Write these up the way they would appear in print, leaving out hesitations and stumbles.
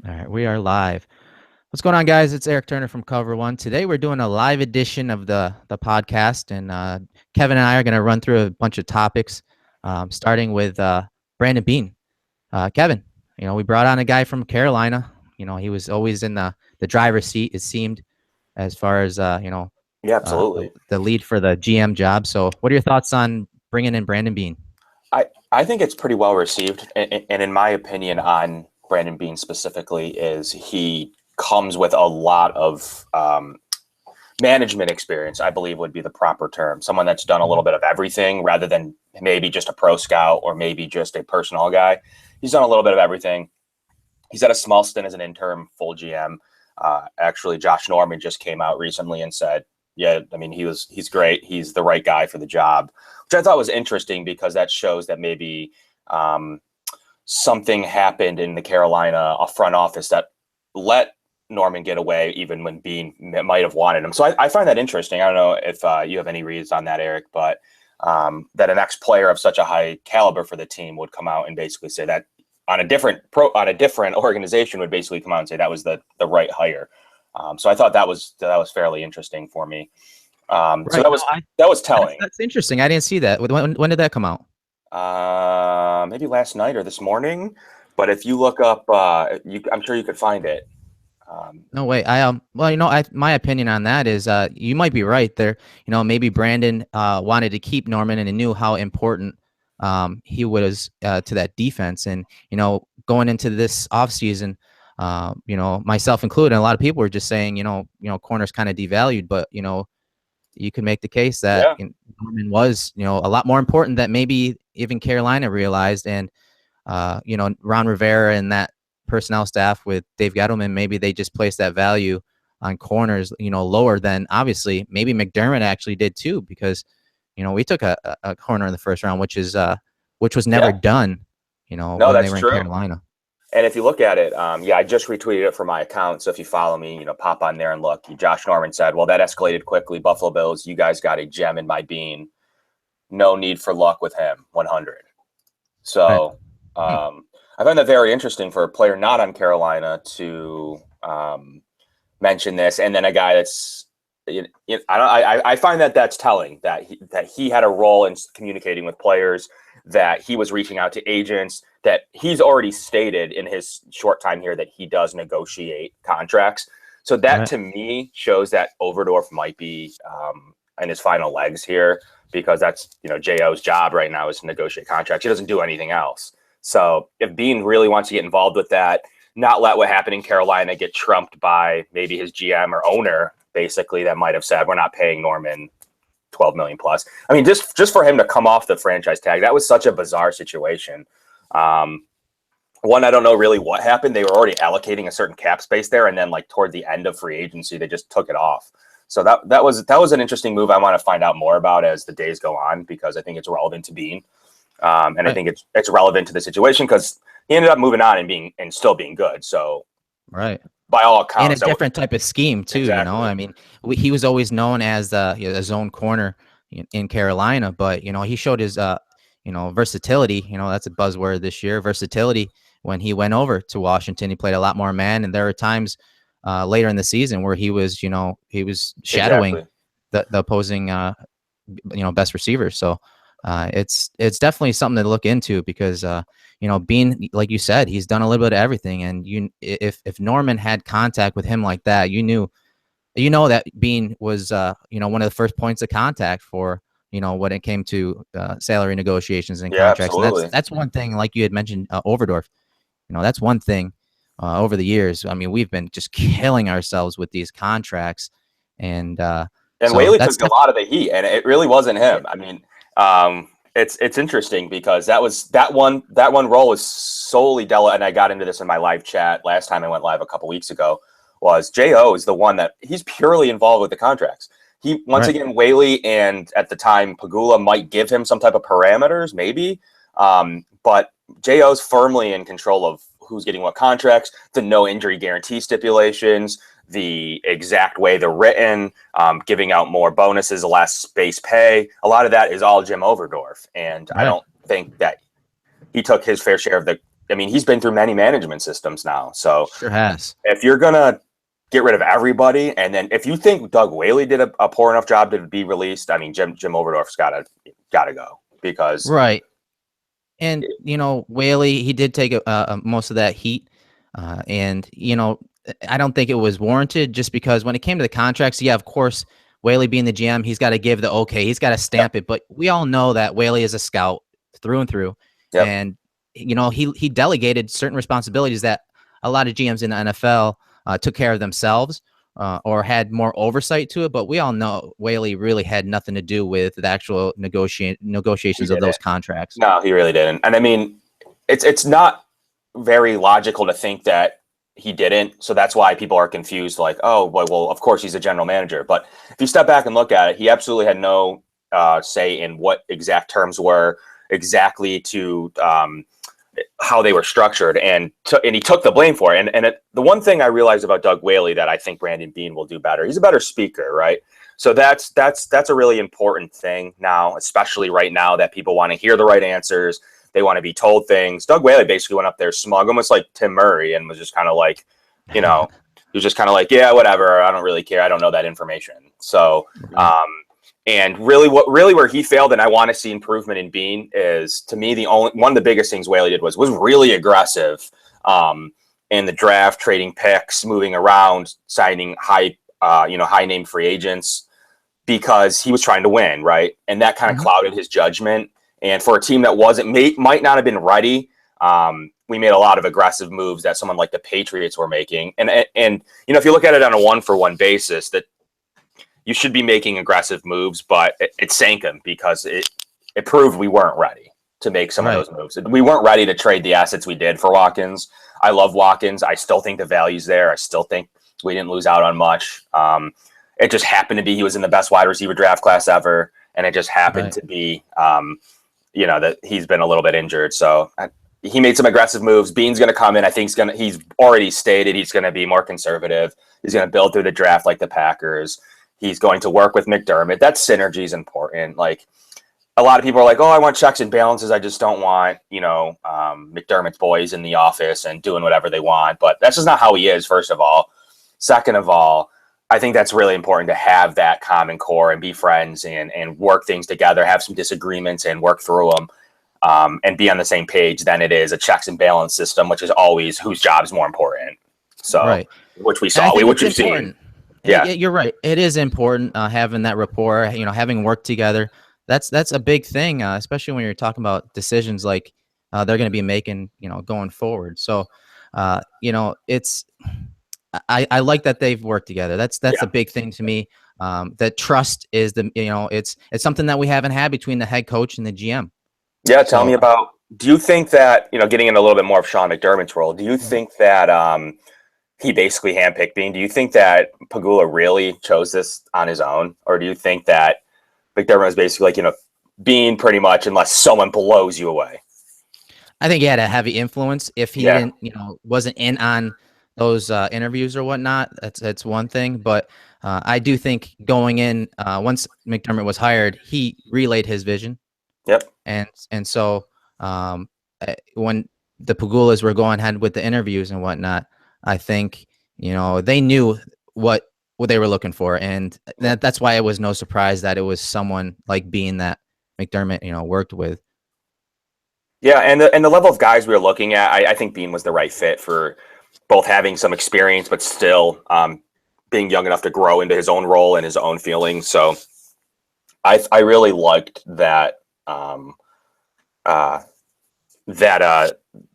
All right, we are live. What's going on, guys? It's Erik Turner from Cover One. Today, we're doing a live edition of the podcast, and Kevin and I are going to run through a bunch of topics, starting with Brandon Beane. Kevin, we brought on a guy from Carolina. He was always in the driver's seat, it seemed, as far as Yeah, absolutely. the lead for the GM job. So, what are your thoughts on bringing in Brandon Beane? I think it's pretty well received, and in my opinion, on Brandon Beane specifically, is he comes with a lot of management experience. I believe would be the proper term. Someone that's done a little bit of everything, rather than maybe just a pro scout or maybe just a personnel guy. He's done a little bit of everything. He's had a small stint as an interim full GM. Actually, Josh Norman just came out recently and said, yeah, I mean, he's great. He's the right guy for the job, which I thought was interesting because that shows that maybe something happened in the Carolina front office that let Norman get away, even when Beane might have wanted him. So I find that interesting. I don't know if you have any reads on that, Erik, but that an ex-player of such a high caliber for the team would come out and basically say that on a different organization would basically come out and say that was the right hire. So I thought that was fairly interesting for me. Right. So that was telling. That's interesting. I didn't see that. When did that come out? Maybe last night or this morning. But if you look up, I'm sure you could find it. No way. My opinion on that is you might be right there. Maybe Brandon wanted to keep Norman and he knew how important he was to that defense. And going into this offseason, myself included, and a lot of people were just saying, corner's kind of devalued, but you could make the case that Norman was, a lot more important than maybe even Carolina realized. And Ron Rivera and that personnel staff with Dave Gettleman, maybe they just placed that value on corners, lower than obviously maybe McDermott actually did too, because we took a corner in the first round, which was never done, when they were in Carolina. And if you look at it, I just retweeted it from my account. So if you follow me, pop on there and look. Josh Norman said, well, that escalated quickly. Buffalo Bills, you guys got a gem in my Beane. No need for luck with him, 100. So I find that very interesting for a player not on Carolina to mention this. And then a guy that's, I find that's telling that he had a role in communicating with players, that he was reaching out to agents, that he's already stated in his short time here that he does negotiate contracts. So that to me shows that Overdorf might be in his final legs here, because that's, J.O.'s job right now is to negotiate contracts. He doesn't do anything else. So if Beane really wants to get involved with that, not let what happened in Carolina get trumped by maybe his GM or owner, basically, that might have said, we're not paying Norman $12 million plus. I mean, just for him to come off the franchise tag, that was such a bizarre situation. One, I don't know really what happened. They were already allocating a certain cap space there, and then like toward the end of free agency, they just took it off. So that was an interesting move. I want to find out more about as the days go on, because I think it's relevant to Beane, and I think it's relevant to the situation because he ended up moving on and still being good. So by all accounts, and a different type of scheme too. Exactly. I mean, he was always known as the zone corner in Carolina, but he showed his versatility. That's a buzzword this year, versatility. When he went over to Washington, he played a lot more man, and there were times later in the season where he was shadowing the opposing best receivers. So it's definitely something to look into, because Beane, like you said, he's done a little bit of everything, and if Norman had contact with him like that, that Beane was one of the first points of contact for when it came to salary negotiations and contracts. Absolutely. And that's one thing, like you had mentioned, Overdorf. That's one thing over the years. I mean, we've been just killing ourselves with these contracts, and Whaley took a lot of the heat, and it really wasn't him. I mean, it's interesting because that one role was solely Della, and I got into this in my live chat last time I went live a couple weeks ago. Was J.O. is the one that he's purely involved with the contracts. He again, Whaley and at the time Pagula might give him some type of parameters, maybe, but J.O.'s firmly in control of who's getting what contracts, the no injury guarantee stipulations, the exact way they're written, giving out more bonuses, less base pay. A lot of that is all Jim Overdorf, and I don't think that he took his fair share of the I mean, he's been through many management systems now. So Sure has. if you're going to get rid of everybody, and then if you think Doug Whaley did a poor enough job to be released, I mean, Jim Overdorf's got to go because Right. And, Whaley, he did take most of that heat. And, I don't think it was warranted just because when it came to the contracts, yeah, of course, Whaley being the GM, he's got to give the okay. He's got to stamp it. But we all know that Whaley is a scout through and through. Yep. And, he delegated certain responsibilities that a lot of GMs in the NFL took care of themselves or had more oversight to it. But we all know Whaley really had nothing to do with the actual negotiations of those contracts. No, he really didn't. And I mean, it's not very logical to think that he didn't. So that's why people are confused. Like, oh, well, of course he's a general manager. But if you step back and look at it, he absolutely had no say in what exact terms were exactly to how they were structured, and he took the blame for it. And the one thing I realized about Doug Whaley that I think Brandon Beane will do better, he's a better speaker, right? So that's a really important thing now, especially right now that people want to hear the right answers. They want to be told things. Doug Whaley basically went up there smug, almost like Tim Murray, and was just kind of like, he was just kind of like, yeah, whatever. I don't really care. I don't know that information. So, and really where he failed, and I want to see improvement in Beane, is to me one of the biggest things Whaley did was really aggressive in the draft, trading picks, moving around, signing high name free agents because he was trying to win, right? And that kind of clouded his judgment. And for a team that might not have been ready, we made a lot of aggressive moves that someone like the Patriots were making. And if you look at it on a 1-for-1 basis, that you should be making aggressive moves, but it sank him because it proved we weren't ready to make some of those moves. We weren't ready to trade the assets we did for Watkins. I love Watkins. I still think the value's there. I still think we didn't lose out on much. It just happened to be he was in the best wide receiver draft class ever, and it just happened to be that he's been a little bit injured. So he made some aggressive moves. Beane's going to come in. I think he's already stated he's going to be more conservative. He's going to build through the draft like the Packers. He's going to work with McDermott. That synergy is important. Like, a lot of people are like, oh, I want checks and balances. I just don't want, McDermott's boys in the office and doing whatever they want. But that's just not how he is, first of all. Second of all, I think that's really important to have that common core and be friends and work things together, have some disagreements and work through them, and be on the same page than it is a checks and balance system, which is always whose job is more important. So, which we saw, which we've seen. Yeah, you're right. It is important having that rapport, having worked together. That's a big thing, especially when you're talking about decisions like they're going to be making, going forward. So, it's I like that they've worked together. That's a big thing to me. That trust is it's something that we haven't had between the head coach and the GM. Yeah, tell me about. Do you think that getting in a little bit more of Sean McDermott's role? Do you think that he basically handpicked Beane? Do you think that Pegula really chose this on his own, or do you think that McDermott was basically like, Beane pretty much, unless someone blows you away? I think he had a heavy influence. If he didn't, wasn't in on those interviews or whatnot, that's one thing. But I do think going in, once McDermott was hired, he relayed his vision. Yep. And so when the Pegulas were going ahead with the interviews and whatnot, I think, they knew what they were looking for. And that's why it was no surprise that it was someone like Beane that McDermott, worked with. Yeah. And the level of guys we were looking at, I think Beane was the right fit for both having some experience, but still being young enough to grow into his own role and his own feelings. So I really liked that,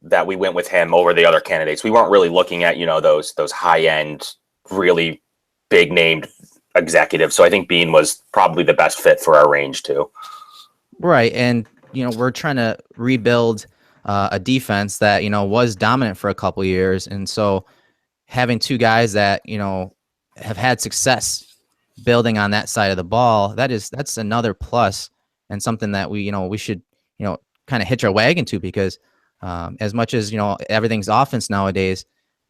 that we went with him over the other candidates. We weren't really looking at, those high-end, really big-named executives. So I think Beane was probably the best fit for our range too. Right. And, we're trying to rebuild a defense that, was dominant for a couple of years. And so having two guys that, have had success building on that side of the ball, that's another plus and something that we should, kind of hitch our wagon to, because as much as, everything's offense nowadays,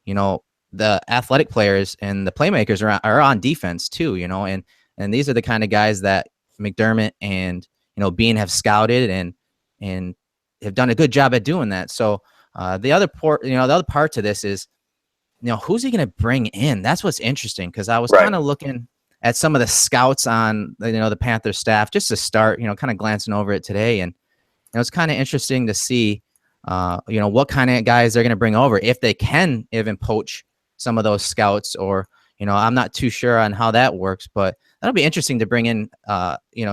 the athletic players and the playmakers are on defense too, and these are the kind of guys that McDermott and, Beane have scouted and have done a good job at doing that. So The other part to this is, who's he going to bring in? That's what's interesting, because I was Right. kind of looking at some of the scouts on the Panthers staff just to start, kind of glancing over it today, and it's kind of interesting to see, what kind of guys they're going to bring over, if they can even poach some of those scouts, or I'm not too sure on how that works, but that'll be interesting to bring in,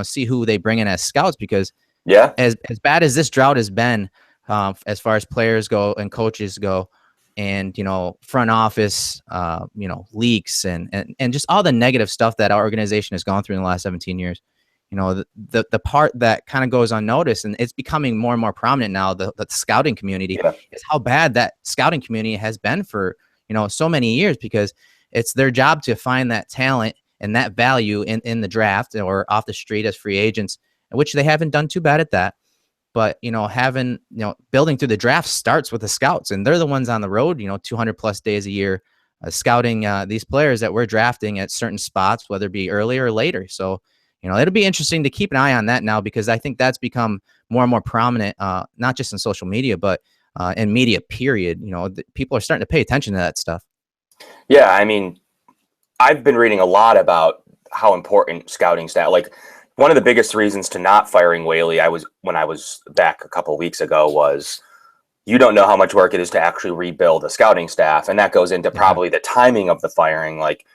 see who they bring in as scouts, because Yeah. as bad as this drought has been, as far as players go and coaches go, and front office, leaks and just all the negative stuff that our organization has gone through in the last 17 years. The part that kind of goes unnoticed, and it's becoming more and more prominent now, the scouting community, is how bad that scouting community has been for so many years, because it's their job to find that talent and that value in the draft or off the street as free agents, which they haven't done too bad at that. But building through the draft starts with the scouts, and they're the ones on the road 200 plus days a year, scouting these players that we're drafting at certain spots, whether it be earlier or later. So it'll be interesting to keep an eye on that now, because I think that's become more and more prominent, not just in social media, but in media period. People are starting to pay attention to that stuff. Yeah, I mean, I've been reading a lot about how important scouting staff, like one of the biggest reasons to not firing Whaley, when I was back a couple of weeks ago, was you don't know how much work it is to actually rebuild a scouting staff. And that goes into probably the timing of the firing. Like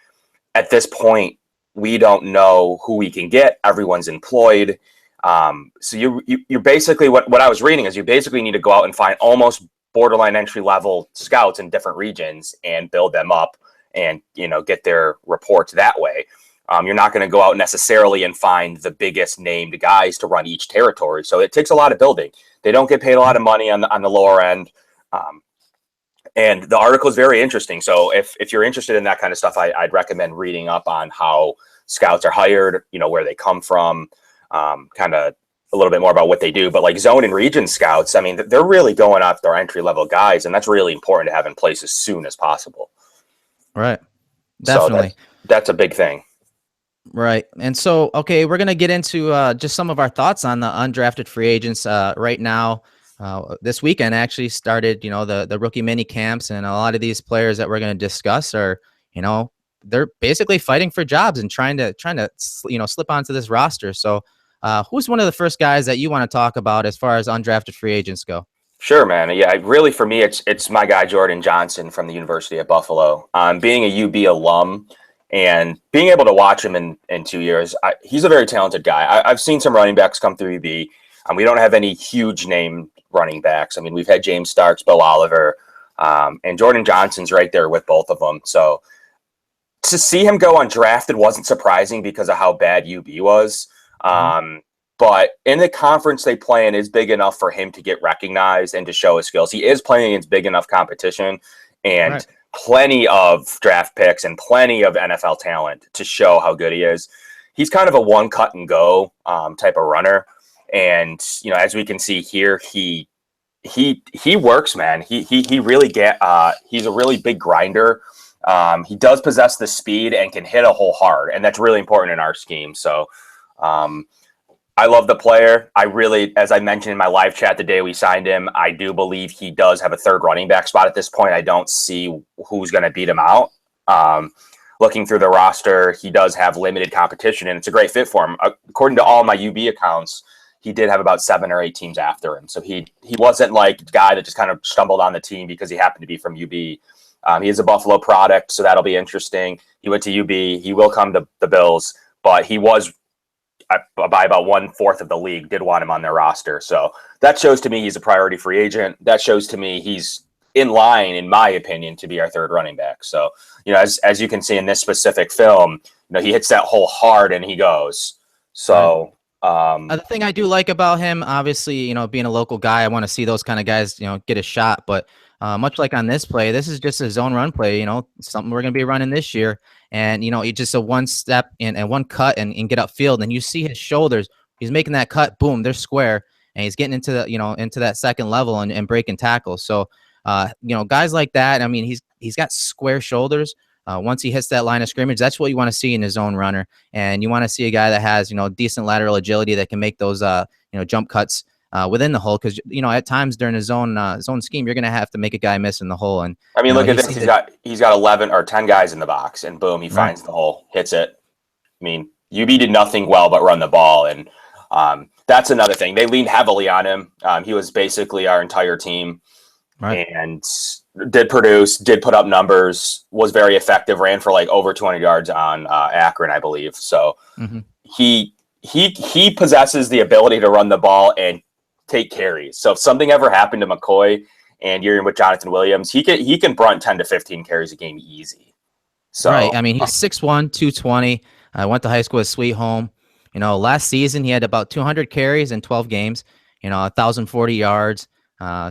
at this point, we don't know who we can get. Everyone's employed. So you're basically, what I was reading is you basically need to go out and find almost borderline entry level scouts in different regions and build them up and, get their reports that way. You're not going to go out necessarily and find the biggest named guys to run each territory. So it takes a lot of building. They don't get paid a lot of money on the lower end. And the article is very interesting. So if you're interested in that kind of stuff, I'd recommend reading up on how scouts are hired, where they come from, kind of a little bit more about what they do. But like zone and region scouts, I mean, they're really going after entry level guys, and that's really important to have in place as soon as possible. Right. Definitely. So that's a big thing. Right. And so, okay, we're going to get into just some of our thoughts on the undrafted free agents right now. This weekend actually started, the rookie mini camps, and a lot of these players that we're going to discuss are, they're basically fighting for jobs and trying to slip onto this roster. So who's one of the first guys that you want to talk about as far as undrafted free agents go? Sure, man. Yeah, really, for me, it's my guy Jordan Johnson from the University of Buffalo. Being a UB alum and being able to watch him in 2 years, he's a very talented guy. I've seen some running backs come through UB. We don't have any huge name running backs. I mean, we've had James Starks, Bo Oliver, and Jordan Johnson's right there with both of them. So to see him go undrafted wasn't surprising because of how bad UB was. But in the conference they play in is big enough for him to get recognized and to show his skills. He is playing against big enough competition and plenty of draft picks and plenty of NFL talent to show how good he is. He's kind of a one cut and go type of runner. And, as we can see here, he works, man. He really he's a really big grinder. He does possess the speed and can hit a hole hard. And that's really important in our scheme. So, I love the player. I really, as I mentioned in my live chat the day we signed him, I do believe he does have a third running back spot at this point. I don't see who's going to beat him out. Looking through the roster, he does have limited competition, and it's a great fit for him. According to all my UB accounts, he did have about 7 or 8 teams after him. So he wasn't like a guy that just kind of stumbled on the team because he happened to be from UB. He is a Buffalo product, so that'll be interesting. He went to UB. He will come to the Bills, but he was by about 1/4 of the league did want him on their roster. So that shows to me he's a priority free agent. That shows to me he's in line, in my opinion, to be our third running back. So, as you can see in this specific film, he hits that hole hard and he goes. So the thing I do like about him, obviously, being a local guy, I want to see those kind of guys, get a shot. But much like on this play, this is just a zone run play, something we're going to be running this year. And, it's just a one step and one cut and get upfield. And you see his shoulders. He's making that cut. Boom, they're square. And he's getting into the, into that second level and breaking tackles. So, guys like that, I mean, he's got square shoulders. Once he hits that line of scrimmage, that's what you want to see in his own runner. And you want to see a guy that has, decent lateral agility that can make those, jump cuts within the hole, because at times during a zone scheme, you're going to have to make a guy miss in the hole. And I mean, look at this. He's got 11 or 10 guys in the box, and boom, he finds the hole, hits it. I mean, UB did nothing well but run the ball, and that's another thing. They leaned heavily on him. He was basically our entire team, and did produce, did put up numbers, was very effective, ran for like over 200 yards on Akron, I believe. So he possesses the ability to run the ball and take carries. So if something ever happened to McCoy and you're with Jonathan Williams, he can brunt 10 to 15 carries a game easy. So I mean, he's 6'1", 220. I went to high school at Sweet Home. Last season he had about 200 carries in 12 games. 1,040 yards.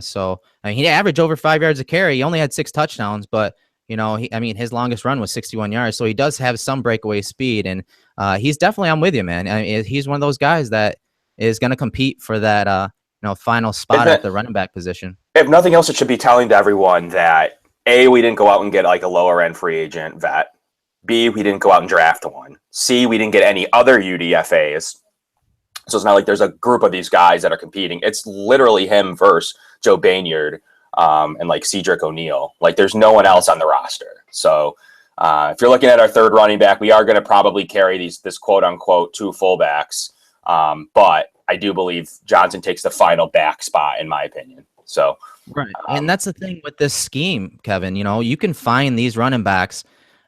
So I mean, he averaged over 5 yards a carry. He only had 6 touchdowns, but his longest run was 61 yards. So he does have some breakaway speed, and he's definitely, I'm with you, man. I mean, he's one of those guys that is going to compete for that final spot at the running back position. If nothing else, it should be telling to everyone that A, we didn't go out and get like a lower end free agent vet. B, we didn't go out and draft one. C, we didn't get any other UDFAs. So it's not like there's a group of these guys that are competing. It's literally him versus Joe Banyard and like Cedric O'Neal. Like there's no one else on the roster. So if you're looking at our third running back, we are going to probably carry this quote unquote 2 fullbacks. But I do believe Johnson takes the final back spot, in my opinion. So and that's the thing with this scheme, Kevin. You can find these running backs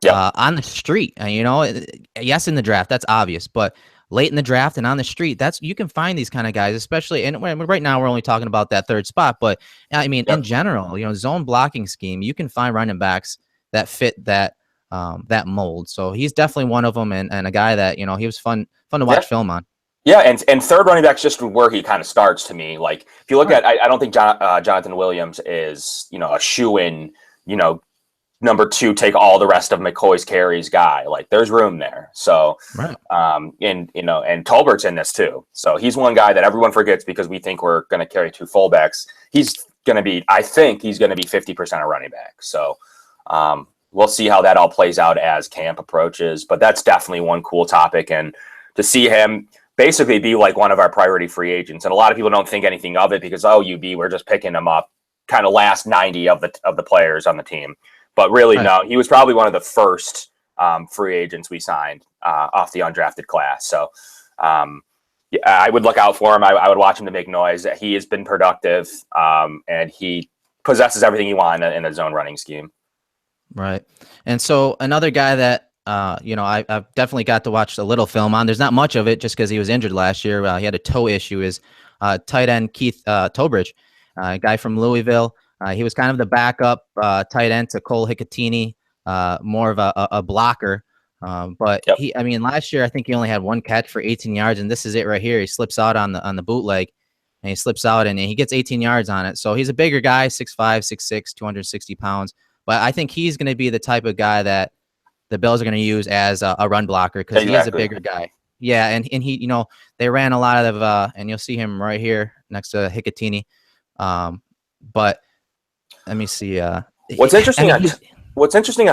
on the street. Yes, in the draft, that's obvious, but late in the draft and on the street, you can find these kind of guys, especially. And right now, we're only talking about that third spot, but I mean, in general, zone blocking scheme, you can find running backs that fit that mold. So he's definitely one of them, and a guy that he was fun to watch film on. Yeah, and third running back's just where he kind of starts to me. Like if you look at, I don't think Jonathan Williams is a shoe-in, number 2, take all the rest of McCoy's carries guy. Like there's room there. So and Tolbert's in this too. So he's one guy that everyone forgets because we think we're going to carry 2 fullbacks. I think he's going to be 50% a running back. So we'll see how that all plays out as camp approaches. But that's definitely one cool topic, and to see him basically be like one of our priority free agents. And a lot of people don't think anything of it because, UB, we're just picking him up kind of last 90 of the players on the team. But really, no, he was probably one of the first free agents we signed off the undrafted class. So I would look out for him. I would watch him to make noise. He has been productive, and he possesses everything you want in a zone running scheme. Right. And so another guy that, I've definitely got to watch a little film on. There's not much of it just because he was injured last year. He had a toe issue. Is tight end Keith Tobridge, a guy from Louisville. He was kind of the backup tight end to Cole Hicatini, more of a blocker. But last year I think he only had 1 catch for 18 yards, and this is it right here. He slips out on the bootleg, and he slips out and he gets 18 yards on it. So he's a bigger guy, 6'5", 6'6", 260 pounds. But I think he's going to be the type of guy that the Bills are going to use as a run blocker because he is a bigger guy. Yeah, and he, they ran a lot of, and you'll see him right here next to Hicatini. But let me see. What's interesting on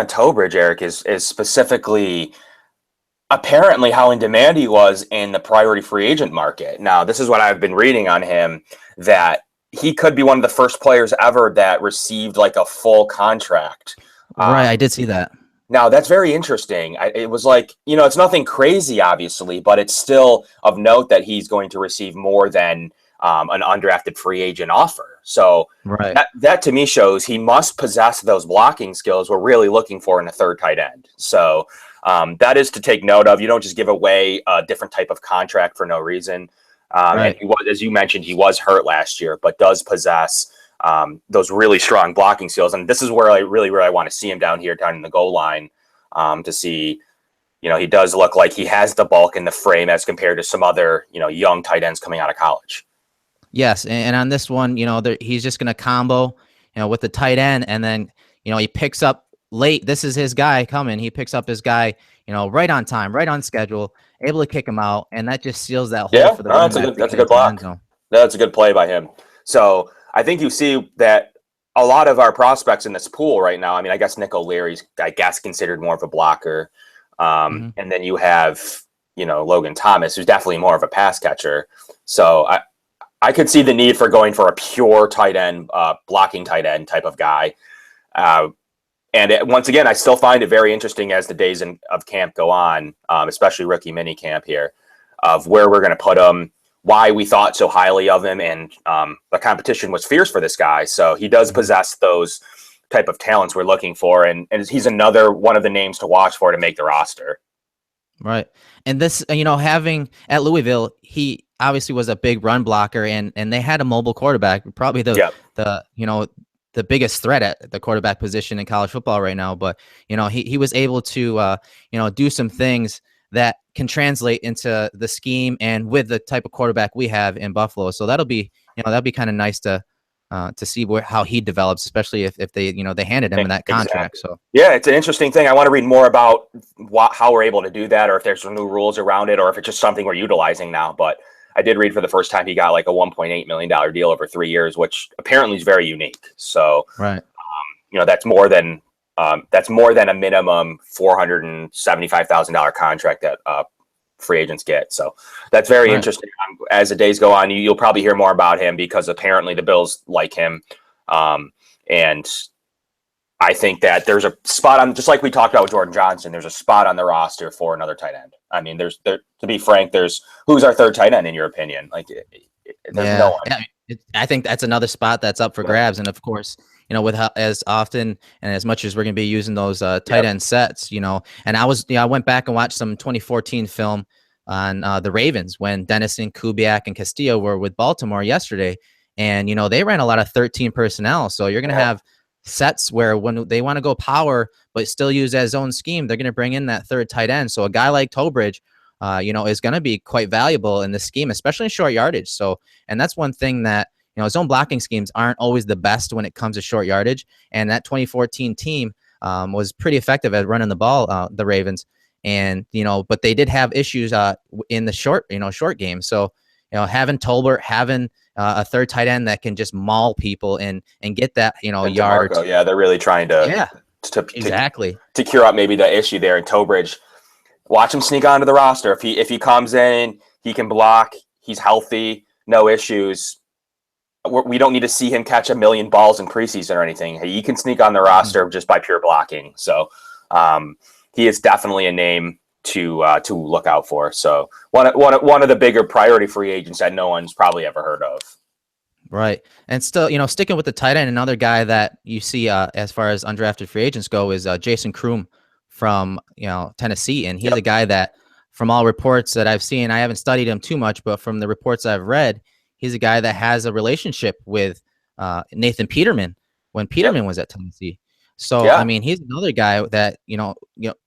Tobridge, Erik, is specifically apparently how in demand he was in the priority free agent market. Now, this is what I've been reading on him, that he could be one of the first players ever that received like a full contract. Right, I did see that. Now, that's very interesting. It was like, it's nothing crazy, obviously, but it's still of note that he's going to receive more than an undrafted free agent offer. So that to me shows he must possess those blocking skills we're really looking for in a third tight end. So that is to take note of. You don't just give away a different type of contract for no reason. And he was, as you mentioned, he was hurt last year, but does possess those really strong blocking skills. And this is where I really want to see him down in the goal line to see, he does look like he has the bulk in the frame as compared to some other, young tight ends coming out of college. Yes. And on this one, he's just going to combo, with the tight end. And then, he picks up late. This is his guy coming. He picks up his guy, right on time, right on schedule, able to kick him out. And that just seals that hole for the that's a good block. That's a good play by him. So I think you see that a lot of our prospects in this pool right now, I guess Nick O'Leary's, considered more of a blocker. And then you have, Logan Thomas, who's definitely more of a pass catcher. So I could see the need for going for a pure tight end, blocking tight end type of guy. Once again, I still find it very interesting as the days of camp go on, especially rookie mini camp here, of where we're going to put him, why we thought so highly of him, and the competition was fierce for this guy. So he does possess those type of talents we're looking for, and he's another one of the names to watch for to make the roster. Right. And this, having at Louisville, he obviously was a big run blocker, and they had a mobile quarterback, probably the biggest threat at the quarterback position in college football right now. But, he was able to, do some things that can translate into the scheme and with the type of quarterback we have in Buffalo. So that'll be kind of nice to see how he develops, especially if they, they handed him in that contract. Exactly. So yeah, it's an interesting thing. I want to read more about how we're able to do that, or if there's some new rules around it, or if it's just something we're utilizing now. But I did read for the first time he got like a $1.8 million deal over 3 years, which apparently is very unique. So, right. That's more than a minimum $475,000 contract that free agents get. So that's very interesting. As the days go on, you'll probably hear more about him because apparently the Bills like him. And I think that there's a spot on, just like we talked about with Jordan Johnson, there's a spot on the roster for another tight end. I mean, to be frank, who's our third tight end in your opinion? Like, there's no one. Yeah, I think that's another spot that's up for grabs. And of course, with as often and as much as we're going to be using those tight end sets, and I went back and watched some 2014 film on the Ravens when Dennison, Kubiak, and Castillo were with Baltimore yesterday. And, they ran a lot of 13 personnel. So you're going to have sets where when they want to go power, but still use that zone scheme, they're going to bring in that third tight end. So a guy like Tobridge, is going to be quite valuable in the scheme, especially in short yardage. So, and that's one thing that, zone blocking schemes aren't always the best when it comes to short yardage. And that 2014 team was pretty effective at running the ball, the Ravens. And, but they did have issues in the short game. So, having Tolbert, having a third tight end that can just maul people and get that, yard. Yeah, they're really trying to cure up maybe the issue there. And Tobridge, watch him sneak onto the roster. If he comes in, he can block. He's healthy, no issues. We don't need to see him catch a million balls in preseason or anything. He can sneak on the roster just by pure blocking. So he is definitely a name to look out for. So one of the bigger priority free agents that no one's probably ever heard of. Right. And still, sticking with the tight end, another guy that you see as far as undrafted free agents go is Jason Kroom from, Tennessee. And he's a guy that, from all reports that I've seen, I haven't studied him too much, but from the reports I've read, he's a guy that has a relationship with Nathan Peterman when Peterman was at Tennessee. So, I mean, he's another guy that,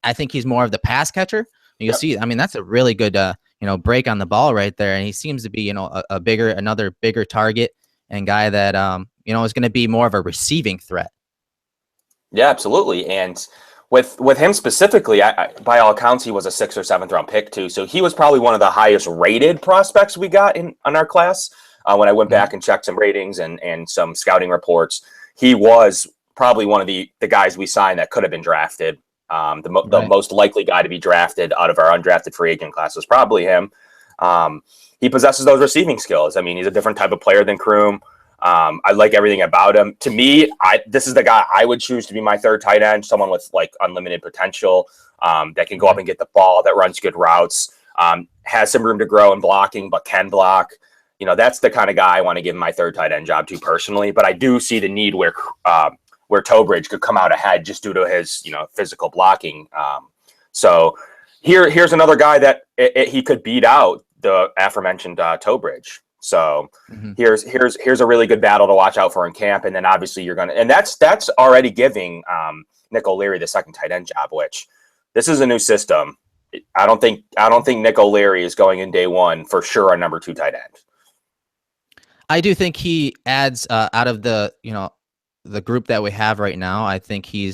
I think he's more of the pass catcher. You'll see, I mean, that's a really good, break on the ball right there. And he seems to be, another bigger target and guy that, is going to be more of a receiving threat. Yeah, absolutely. And with him specifically, by all accounts, he was a 6th or 7th round pick too. So he was probably one of the highest rated prospects we got in our class. When I went back and checked some ratings and some scouting reports, he was probably one of the guys we signed that could have been drafted. The most likely guy to be drafted out of our undrafted free agent class was probably him. He possesses those receiving skills. I mean, he's a different type of player than Kroom. I like everything about him. To me, this is the guy I would choose to be my third tight end, someone with like unlimited potential, that can go up and get the ball, that runs good routes, has some room to grow in blocking, but can block. That's the kind of guy I want to give my third tight end job to personally. But I do see the need where Tobridge could come out ahead just due to his, physical blocking. So here's another guy that he could beat out the aforementioned Tobridge. So here's a really good battle to watch out for in camp. And then obviously and that's already giving Nick O'Leary the second tight end job, which this is a new system. I don't think Nick O'Leary is going in day one for sure on number 2 tight end. I do think he adds out of the group that we have right now. I think he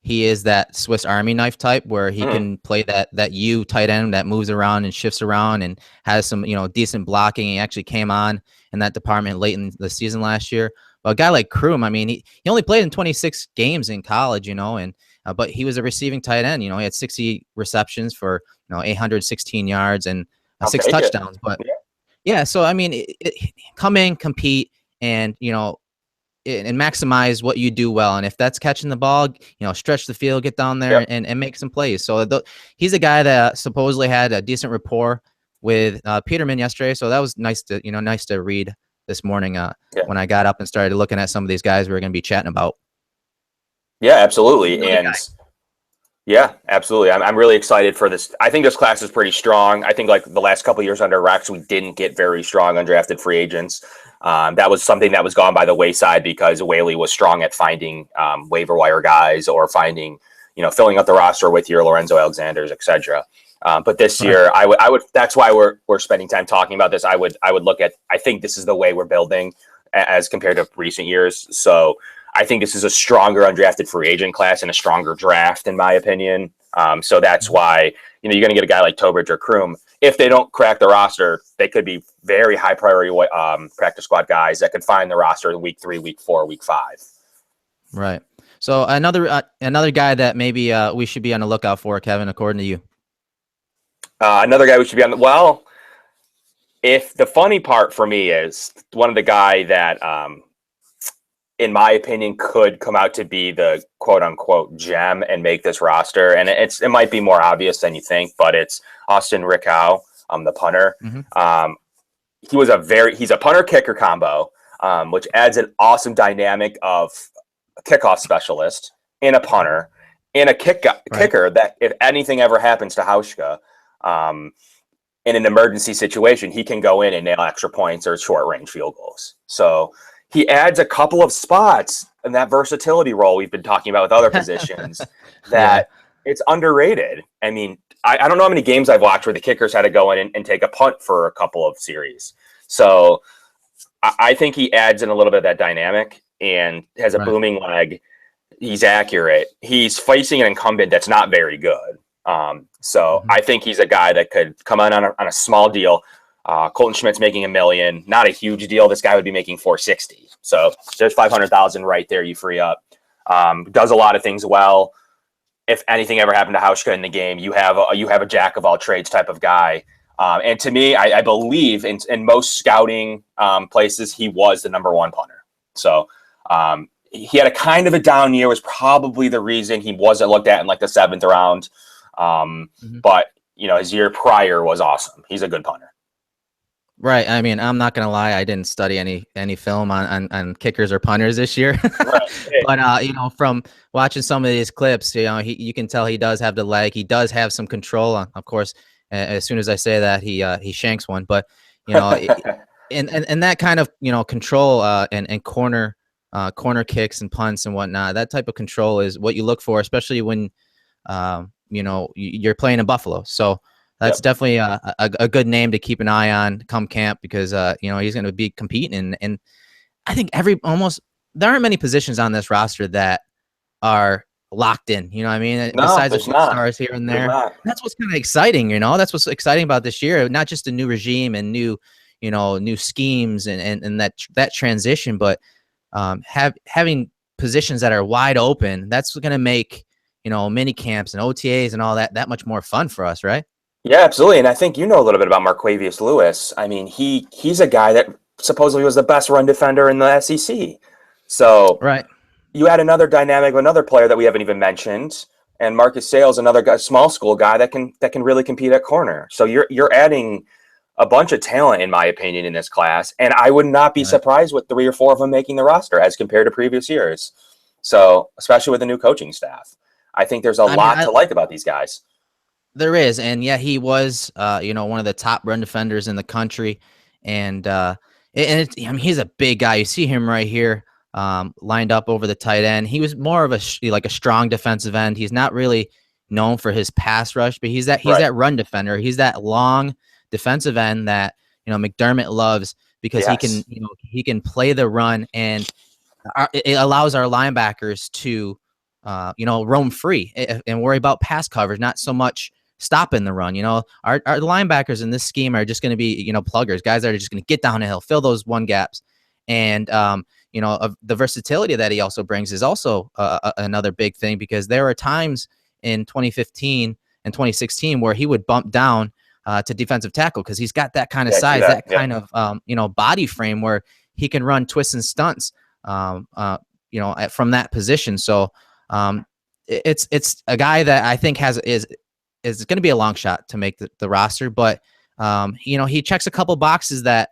is that Swiss Army knife type where he can play that U tight end that moves around and shifts around and has some decent blocking. He actually came on in that department late in the season last year. But a guy like Kroom, I mean, he only played in 26 games in college, and but he was a receiving tight end. He had 60 receptions for 816 yards and 6 touchdowns. But Yeah, so I mean, come in, compete, and and maximize what you do well. And if that's catching the ball, stretch the field, get down there Yep. and make some plays. So he's a guy that supposedly had a decent rapport with Peterman yesterday. So that was nice to read this morning Yeah. when I got up and started looking at some of these guys we were going to be chatting about. Yeah, absolutely. Another And guy. yeah, absolutely. I'm really excited for this. I think this class is pretty strong. I think like the last couple of years under Rex, we didn't get very strong undrafted free agents. That was something that was gone by the wayside because Whaley was strong at finding waiver wire guys or finding, filling up the roster with your Lorenzo Alexanders, etc. But this year, I would. That's why we're spending time talking about this. I would look at. I think this is the way we're building as compared to recent years. So I think this is a stronger undrafted free agent class and a stronger draft, in my opinion. So that's why you're going to get a guy like Tobridge or Kroom. If they don't crack the roster, they could be very high priority practice squad guys that could find the roster in week 3, week 4, week 5. Right. So another guy that maybe we should be on the lookout for, Kevin, according to you. Another guy we should be on. Well, if the funny part for me is one of the guy that, in my opinion, could come out to be the quote unquote gem and make this roster. And it might be more obvious than you think, but it's Austin Rickow, the punter. Mm-hmm. He's a punter kicker combo, which adds an awesome dynamic of a kickoff specialist and a punter and a kicker that if anything ever happens to Hauschka, in an emergency situation, he can go in and nail extra points or short range field goals. So he adds a couple of spots in that versatility role we've been talking about with other positions that it's underrated. I mean, I don't know how many games I've watched where the kickers had to go in and take a punt for a couple of series. So I think he adds in a little bit of that dynamic and has a booming leg. He's accurate. He's facing an incumbent that's not very good. I think he's a guy that could come on a small deal. Colton Schmidt's making $1 million, not a huge deal. This guy would be making $460. So there's $500,000 right there. You free up. Does a lot of things well. If anything ever happened to Hauschka in the game, you have a jack of all trades type of guy. And to me, I believe in most scouting places, he was the number 1 punter. So he had a kind of a down year, was probably the reason he wasn't looked at in like the 7th round. But his year prior was awesome. He's a good punter. Right. I mean, I'm not gonna lie. I didn't study any film on kickers or punters this year, but from watching some of these clips, you can tell he does have the leg. He does have some control. Of course, as soon as I say that, he shanks one. But and that kind of control and corner kicks and punts and whatnot. That type of control is what you look for, especially when you're playing in Buffalo. So that's definitely a good name to keep an eye on come camp because he's going to be competing and I think there aren't many positions on this roster that are locked in. You know what I mean? No, besides a few stars here and there. That's what's kind of exciting. That's what's exciting about this year. Not just a new regime and new schemes and that transition, but having positions that are wide open. That's going to make mini camps and OTAs and all that much more fun for us, right? Yeah, absolutely. And I think a little bit about Marquavius Lewis. I mean, he's a guy that supposedly was the best run defender in the SEC. So you add another dynamic, another player that we haven't even mentioned, and Marcus Sales, another guy, small school guy that can really compete at corner. So you're adding a bunch of talent, in my opinion, in this class. And I would not be surprised with 3 or 4 of them making the roster as compared to previous years. So especially with the new coaching staff, I think there's a lot to like about these guys. There is, and he was, one of the top run defenders in the country, and he's a big guy. You see him right here, lined up over the tight end. He was more of a strong defensive end. He's not really known for his pass rush, but he's that run defender. He's that long defensive end that McDermott loves because he can play the run, and it allows our linebackers to roam free and worry about pass coverage, not so much stopping the run. Our linebackers in this scheme are just going to be, pluggers, guys that are just going to get down the hill, fill those one gaps. And, of the versatility that he also brings is also another big thing because there are times in 2015 and 2016 where he would bump down to defensive tackle because he's got that kind of Yeah, I see size, that. that kind of body frame where he can run twists and stunts, from that position. So it's a guy that I think is going to be a long shot to make the roster, but he checks a couple boxes that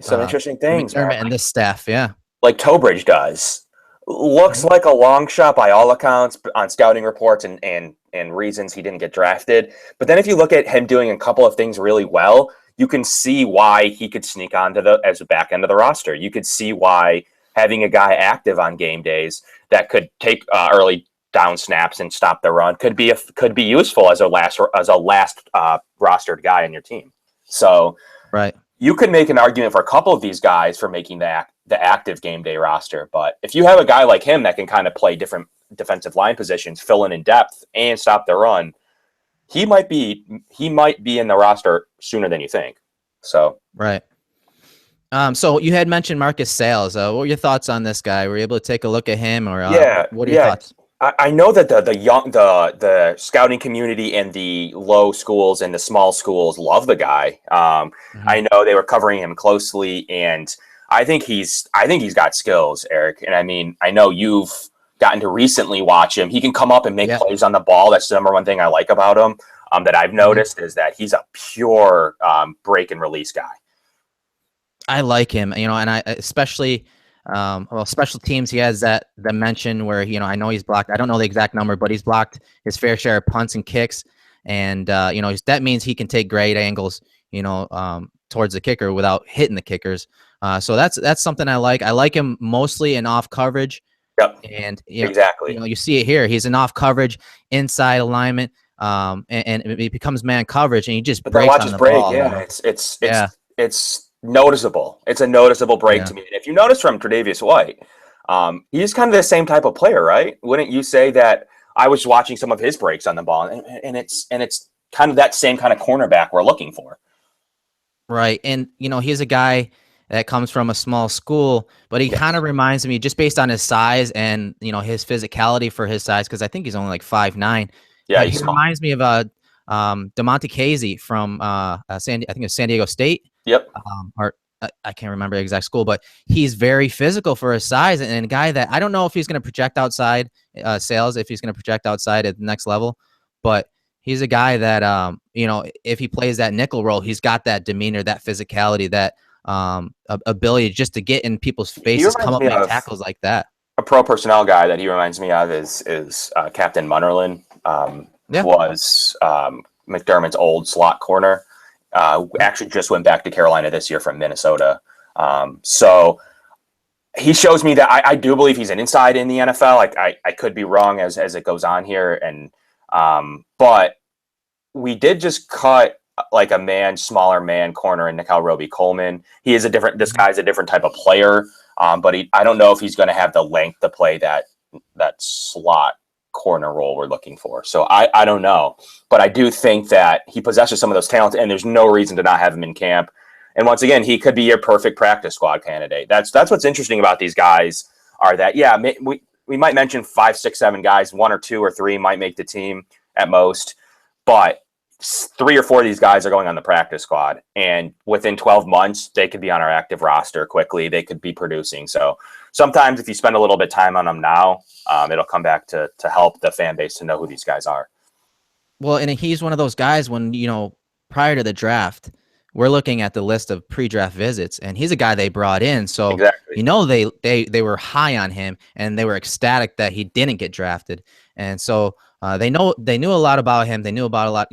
Some interesting things, man. McDermott and this staff, yeah. Like Tobridge does. Looks like a long shot by all accounts on scouting reports and reasons he didn't get drafted. But then if you look at him doing a couple of things really well, you can see why he could sneak onto as a back end of the roster. You could see why having a guy active on game days that could take early down snaps and stop the run could be useful as a last rostered guy on your team. So right. You could make an argument for a couple of these guys for making the active game day roster. But if you have a guy like him that can kind of play different defensive line positions, fill in depth, and stop the run, he might be in the roster sooner than you think. So right. So you had mentioned Marcus Sales. What were your thoughts on this guy? Were you able to take a look at him, or what are your thoughts? I know that the scouting community and the low schools and the small schools love the guy. I know they were covering him closely, and I think he's got skills, Erik. And I mean, I know you've gotten to recently watch him. He can come up and make plays on the ball. That's the number one thing I like about him. That I've noticed is that he's a pure break and release guy. I like him, and I especially. Special teams, he has that dimension where, I know he's blocked. I don't know the exact number, but he's blocked his fair share of punts and kicks. And, that means he can take great angles, towards the kicker without hitting the kickers. So that's something I like. I like him mostly in off coverage. Yep. And exactly. You see it here. He's in off coverage, inside alignment, and it becomes man coverage, and he just breaks on the ball. Yeah, it's noticeable. It's a noticeable break to me. And if you notice from Tre'Davious White, he's kind of the same type of player, right? Wouldn't you say that? I was watching some of his breaks on the ball, and it's kind of that same kind of cornerback we're looking for. Right. And, he's a guy that comes from a small school, but he kind of reminds me, just based on his size and, his physicality for his size, because I think he's only like 5'9". Yeah, he reminds me of DeMonte Casey from I think it was San Diego State. Yep. Or I can't remember the exact school, but he's very physical for his size, and a guy that I don't know if he's going to project outside Sales, if he's going to project outside at the next level, but he's a guy that, if he plays that nickel role, he's got that demeanor, that physicality, that ability just to get in people's faces, come up and make tackles like that. A pro personnel guy that he reminds me of is Captain Munnerlyn, was McDermott's old slot corner. Actually just went back to Carolina this year from Minnesota. So he shows me that I do believe he's an inside in the NFL. I could be wrong as it goes on here. And, but we did just cut like a smaller man corner in Nikhil Roby-Coleman. This guy's a different type of player. But I don't know if he's going to have the length to play that slot corner role we're looking for. So I don't know, but I do think that he possesses some of those talents, and there's no reason to not have him in camp. And once again, he could be your perfect practice squad candidate. That's what's interesting about these guys, are that we might mention 5, 6, 7 guys, 1 or 2 or 3 might make the team at most, but 3 or 4 of these guys are going on the practice squad, and within 12 months they could be on our active roster quickly. They could be producing. So sometimes if you spend a little bit of time on them now, it'll come back to help the fan base to know who these guys are. Well, and he's one of those guys when, prior to the draft, we're looking at the list of pre-draft visits, and he's a guy they brought in. So, exactly. They were high on him, and they were ecstatic that he didn't get drafted. And so they knew a lot about him. They knew about a lot,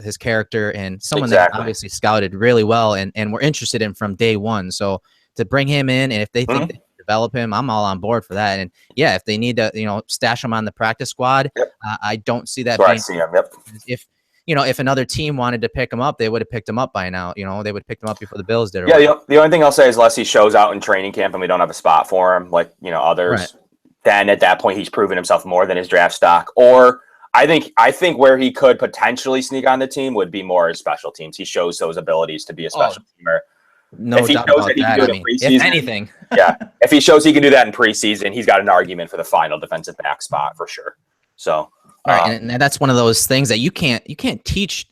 his character, and someone that obviously scouted really well and were interested in from day one. So to bring him in, and if they think they can develop him, I'm all on board for that. And if they need to, stash him on the practice squad, I don't see that. I see him. Yep. If another team wanted to pick him up, they would have picked him up by now. They would pick him up before the Bills did. Yeah. The only thing I'll say is, unless he shows out in training camp and we don't have a spot for him, like others, then at that point he's proven himself more than his draft stock. Or I think where he could potentially sneak on the team would be more as special teams. He shows those abilities to be a special teamer. No doubt about that. If anything, if he shows he can do that in preseason, he's got an argument for the final defensive back spot for sure. So, and that's one of those things that you can't teach,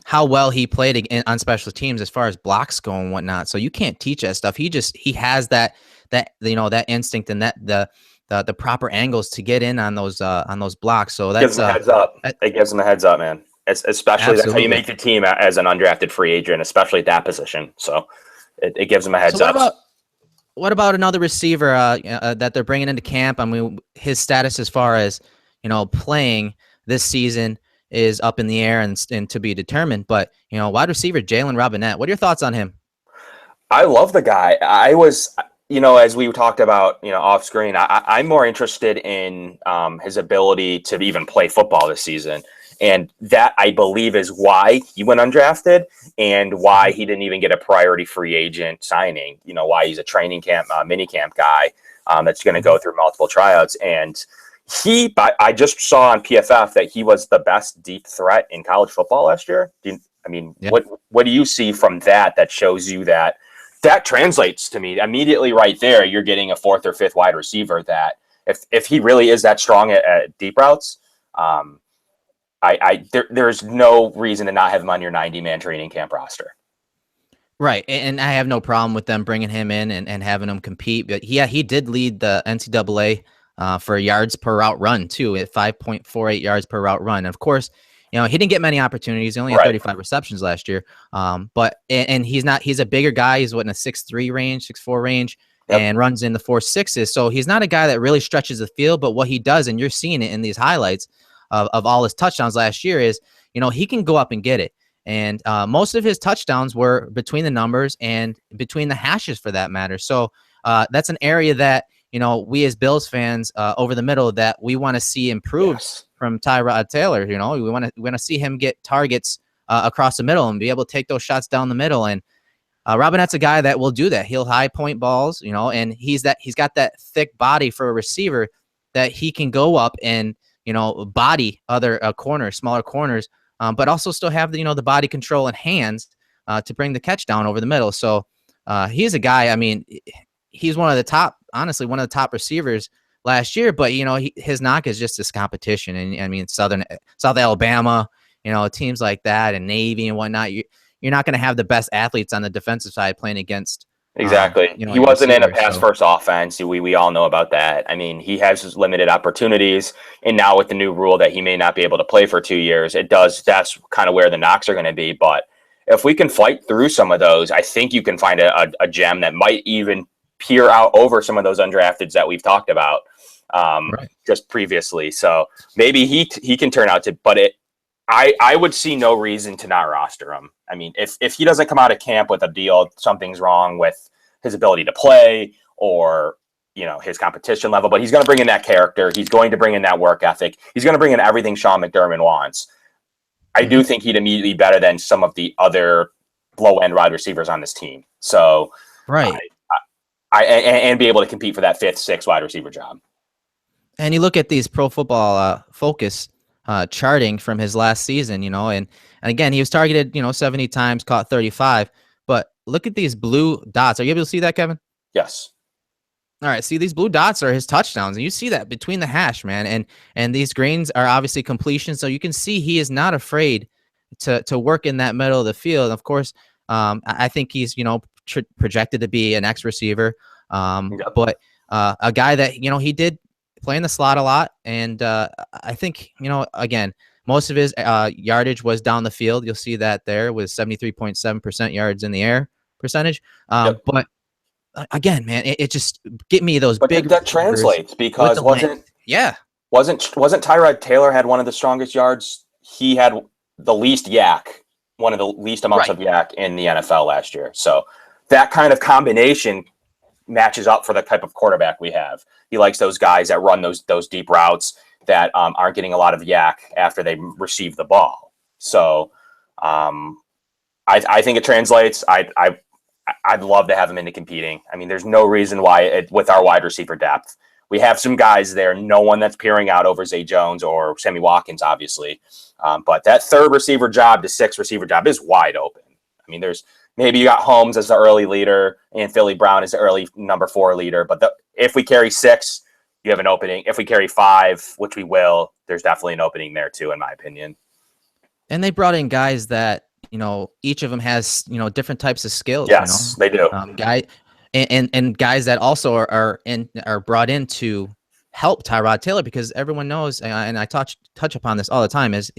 how well he played on special teams as far as blocks go and whatnot. So you can't teach that stuff. He has that that instinct and the proper angles to get in on those blocks. So Gives that's them a heads up. It gives them a heads up, man. Especially that's how you absolutely. make the team as an undrafted free agent, especially at that position. So it gives them a So heads up. what about another receiver that they're bringing into camp? I mean, his status as far as playing this season is up in the air and to be determined. But wide receiver Jalen Robinette, what are your thoughts on him? I love the guy. I was, as we talked about, off screen, I'm more interested in his ability to even play football this season. And that, I believe, is why he went undrafted and why he didn't even get a priority free agent signing, why he's a training camp, mini camp guy that's going to go through multiple tryouts. And I just saw on PFF that he was the best deep threat in college football last year. Yeah. What do you see from that shows you that translates to me immediately right there? You're getting a fourth or fifth wide receiver that if he really is that strong at deep routes, there's no reason to not have him on your 90-man training camp roster. Right, and I have no problem with them bringing him in and having him compete. But he did lead the NCAA for yards per route run too, at 5.48 yards per route run. And of course, he didn't get many opportunities. He only had 35 receptions last year. But he's a bigger guy. He's in a 6'3" range, 6'4" range, and runs in the 4.6s. So he's not a guy that really stretches the field. But what he does, and you're seeing it in these highlights of all his touchdowns last year, is he can go up and get it. And most of his touchdowns were between the numbers and between the hashes, for that matter. So that's an area that we as Bills fans over the middle that we want to see improved from Tyrod Taylor. We want to see him get targets across the middle and be able to take those shots down the middle. And Robinette's a guy that will do that. He'll high point balls, and he's got that thick body for a receiver that he can go up and body other corners, smaller corners. But also still have the body control and hands to bring the catch down over the middle. So he's a guy. I mean, he's one of the top receivers last year. But his knock is just this competition. And I mean, South Alabama, teams like that, and Navy and whatnot. You're not going to have the best athletes on the defensive side playing against. Exactly. He wasn't in a pass-first offense. We all know about that. I mean, he has his limited opportunities, and now with the new rule that he may not be able to play for 2 years, that's kind of where the knocks are going to be. But if we can fight through some of those, I think you can find a gem that might even peer out over some of those undrafteds that we've talked about just previously. So maybe he can turn out to, but I would see no reason to not roster him. I mean, if he doesn't come out of camp with a deal, something's wrong with his ability to play or, his competition level. But he's going to bring in that character. He's going to bring in that work ethic. He's going to bring in everything Sean McDermott wants. I do think he'd immediately be better than some of the other low-end wide receivers on this team. So, and be able to compete for that 5th, 6th wide receiver job. And you look at these Pro Football Focus charting from his last season, and again, he was targeted, 70 times, caught 35. But look at these blue dots. Are you able to see that, Kevin? Yes. All right. See, these blue dots are his touchdowns, and you see that between the hash, man. And these greens are obviously completion, so you can see he is not afraid to work in that middle of the field. And of course, I think he's projected to be an X receiver, but a guy that he did play in the slot a lot, and I think again, most of his yardage was down the field. You'll see that there was 73.7% yards in the air percentage. But again, man, it just get me those big. That translates because wasn't Tyrod Taylor had one of the strongest yards? He had the least yak, one of the least amounts of yak in the NFL last year. So that kind of combination matches up for the type of quarterback we have. He likes those guys that run those deep routes that aren't getting a lot of yak after they receive the ball. So I think it translates. I'd love to have him into competing. I mean, there's no reason why with our wide receiver depth. We have some guys there, no one that's peering out over Zay Jones or Sammy Watkins, obviously. But that 3rd receiver job to 6th receiver job is wide open. I mean, maybe you got Holmes as the early leader and Philly Brown as the early number 4 leader. But if we carry 6, you have an opening. If we carry 5, which we will, there's definitely an opening there too, in my opinion. And they brought in guys that each of them has, different types of skills, Yes, they do. Guy and guys that also are brought in to help Tyrod Taylor, because everyone knows, and I touch upon this all the time, is,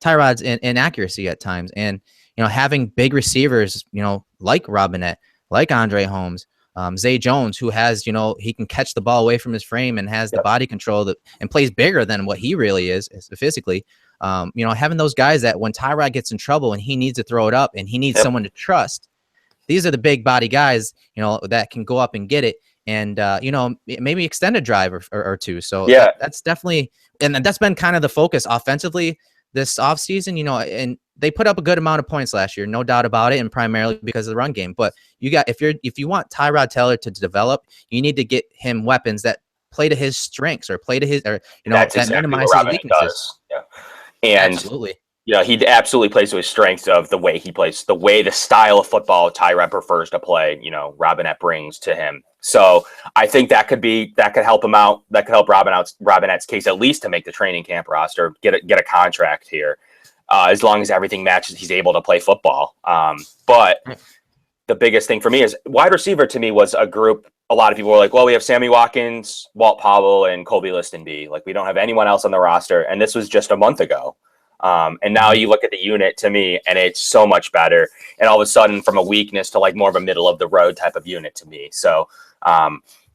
Tyrod's inaccuracy at times. And, having big receivers, like Robinette, like Andre Holmes, Zay Jones, who has, he can catch the ball away from his frame and has the body control and plays bigger than what he really is physically. Having those guys that when Tyrod gets in trouble and he needs to throw it up and he needs someone to trust, these are the big body guys, that can go up and get it and, maybe extend a drive or two. So that's definitely, and that's been kind of the focus offensively this offseason, and they put up a good amount of points last year, no doubt about it, and primarily because of the run game. But if you want Tyrod Taylor to develop, you need to get him weapons that play to his strengths or play to his, or that's that exactly minimize his weaknesses. And absolutely. He absolutely plays to his strengths of the way he plays, the style of football Tyrod prefers to play, Robinette brings to him. So I think that could help him out. That could help Robinette's case, at least to make the training camp roster, get a contract here. As long as everything matches, he's able to play football. But the biggest thing for me is wide receiver. To me, was a group. A lot of people were like, well, we have Sammy Watkins, Walt Powell, and Colby Listenby. Like, we don't have anyone else on the roster. And this was just a month ago. And now you look at the unit, to me, and it's so much better. And all of a sudden, from a weakness to like more of a middle of the road type of unit to me. So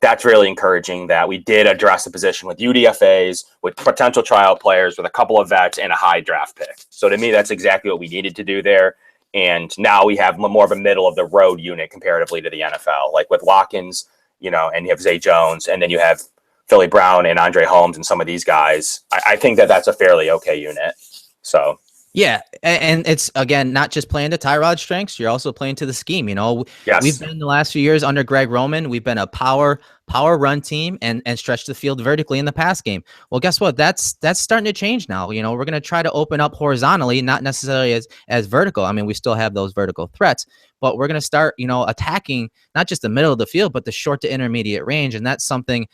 that's really encouraging that we did address the position with UDFAs, with potential tryout players, with a couple of vets and a high draft pick. So to me, that's exactly what we needed to do there. And now we have more of a middle of the road unit comparatively to the NFL, like with Watkins, and you have Zay Jones, and then you have Philly Brown and Andre Holmes and some of these guys. I think that's a fairly okay unit. So yeah, and it's, again, not just playing to Tyrod's strengths, you're also playing to the scheme. Yes. We've been the last few years under Greg Roman, we've been a power run team and stretch the field vertically in the pass game. Well, guess what? That's starting to change now. We're going to try to open up horizontally, not necessarily as vertical. I mean, we still have those vertical threats, but we're going to start, attacking not just the middle of the field, but the short to intermediate range. And that's something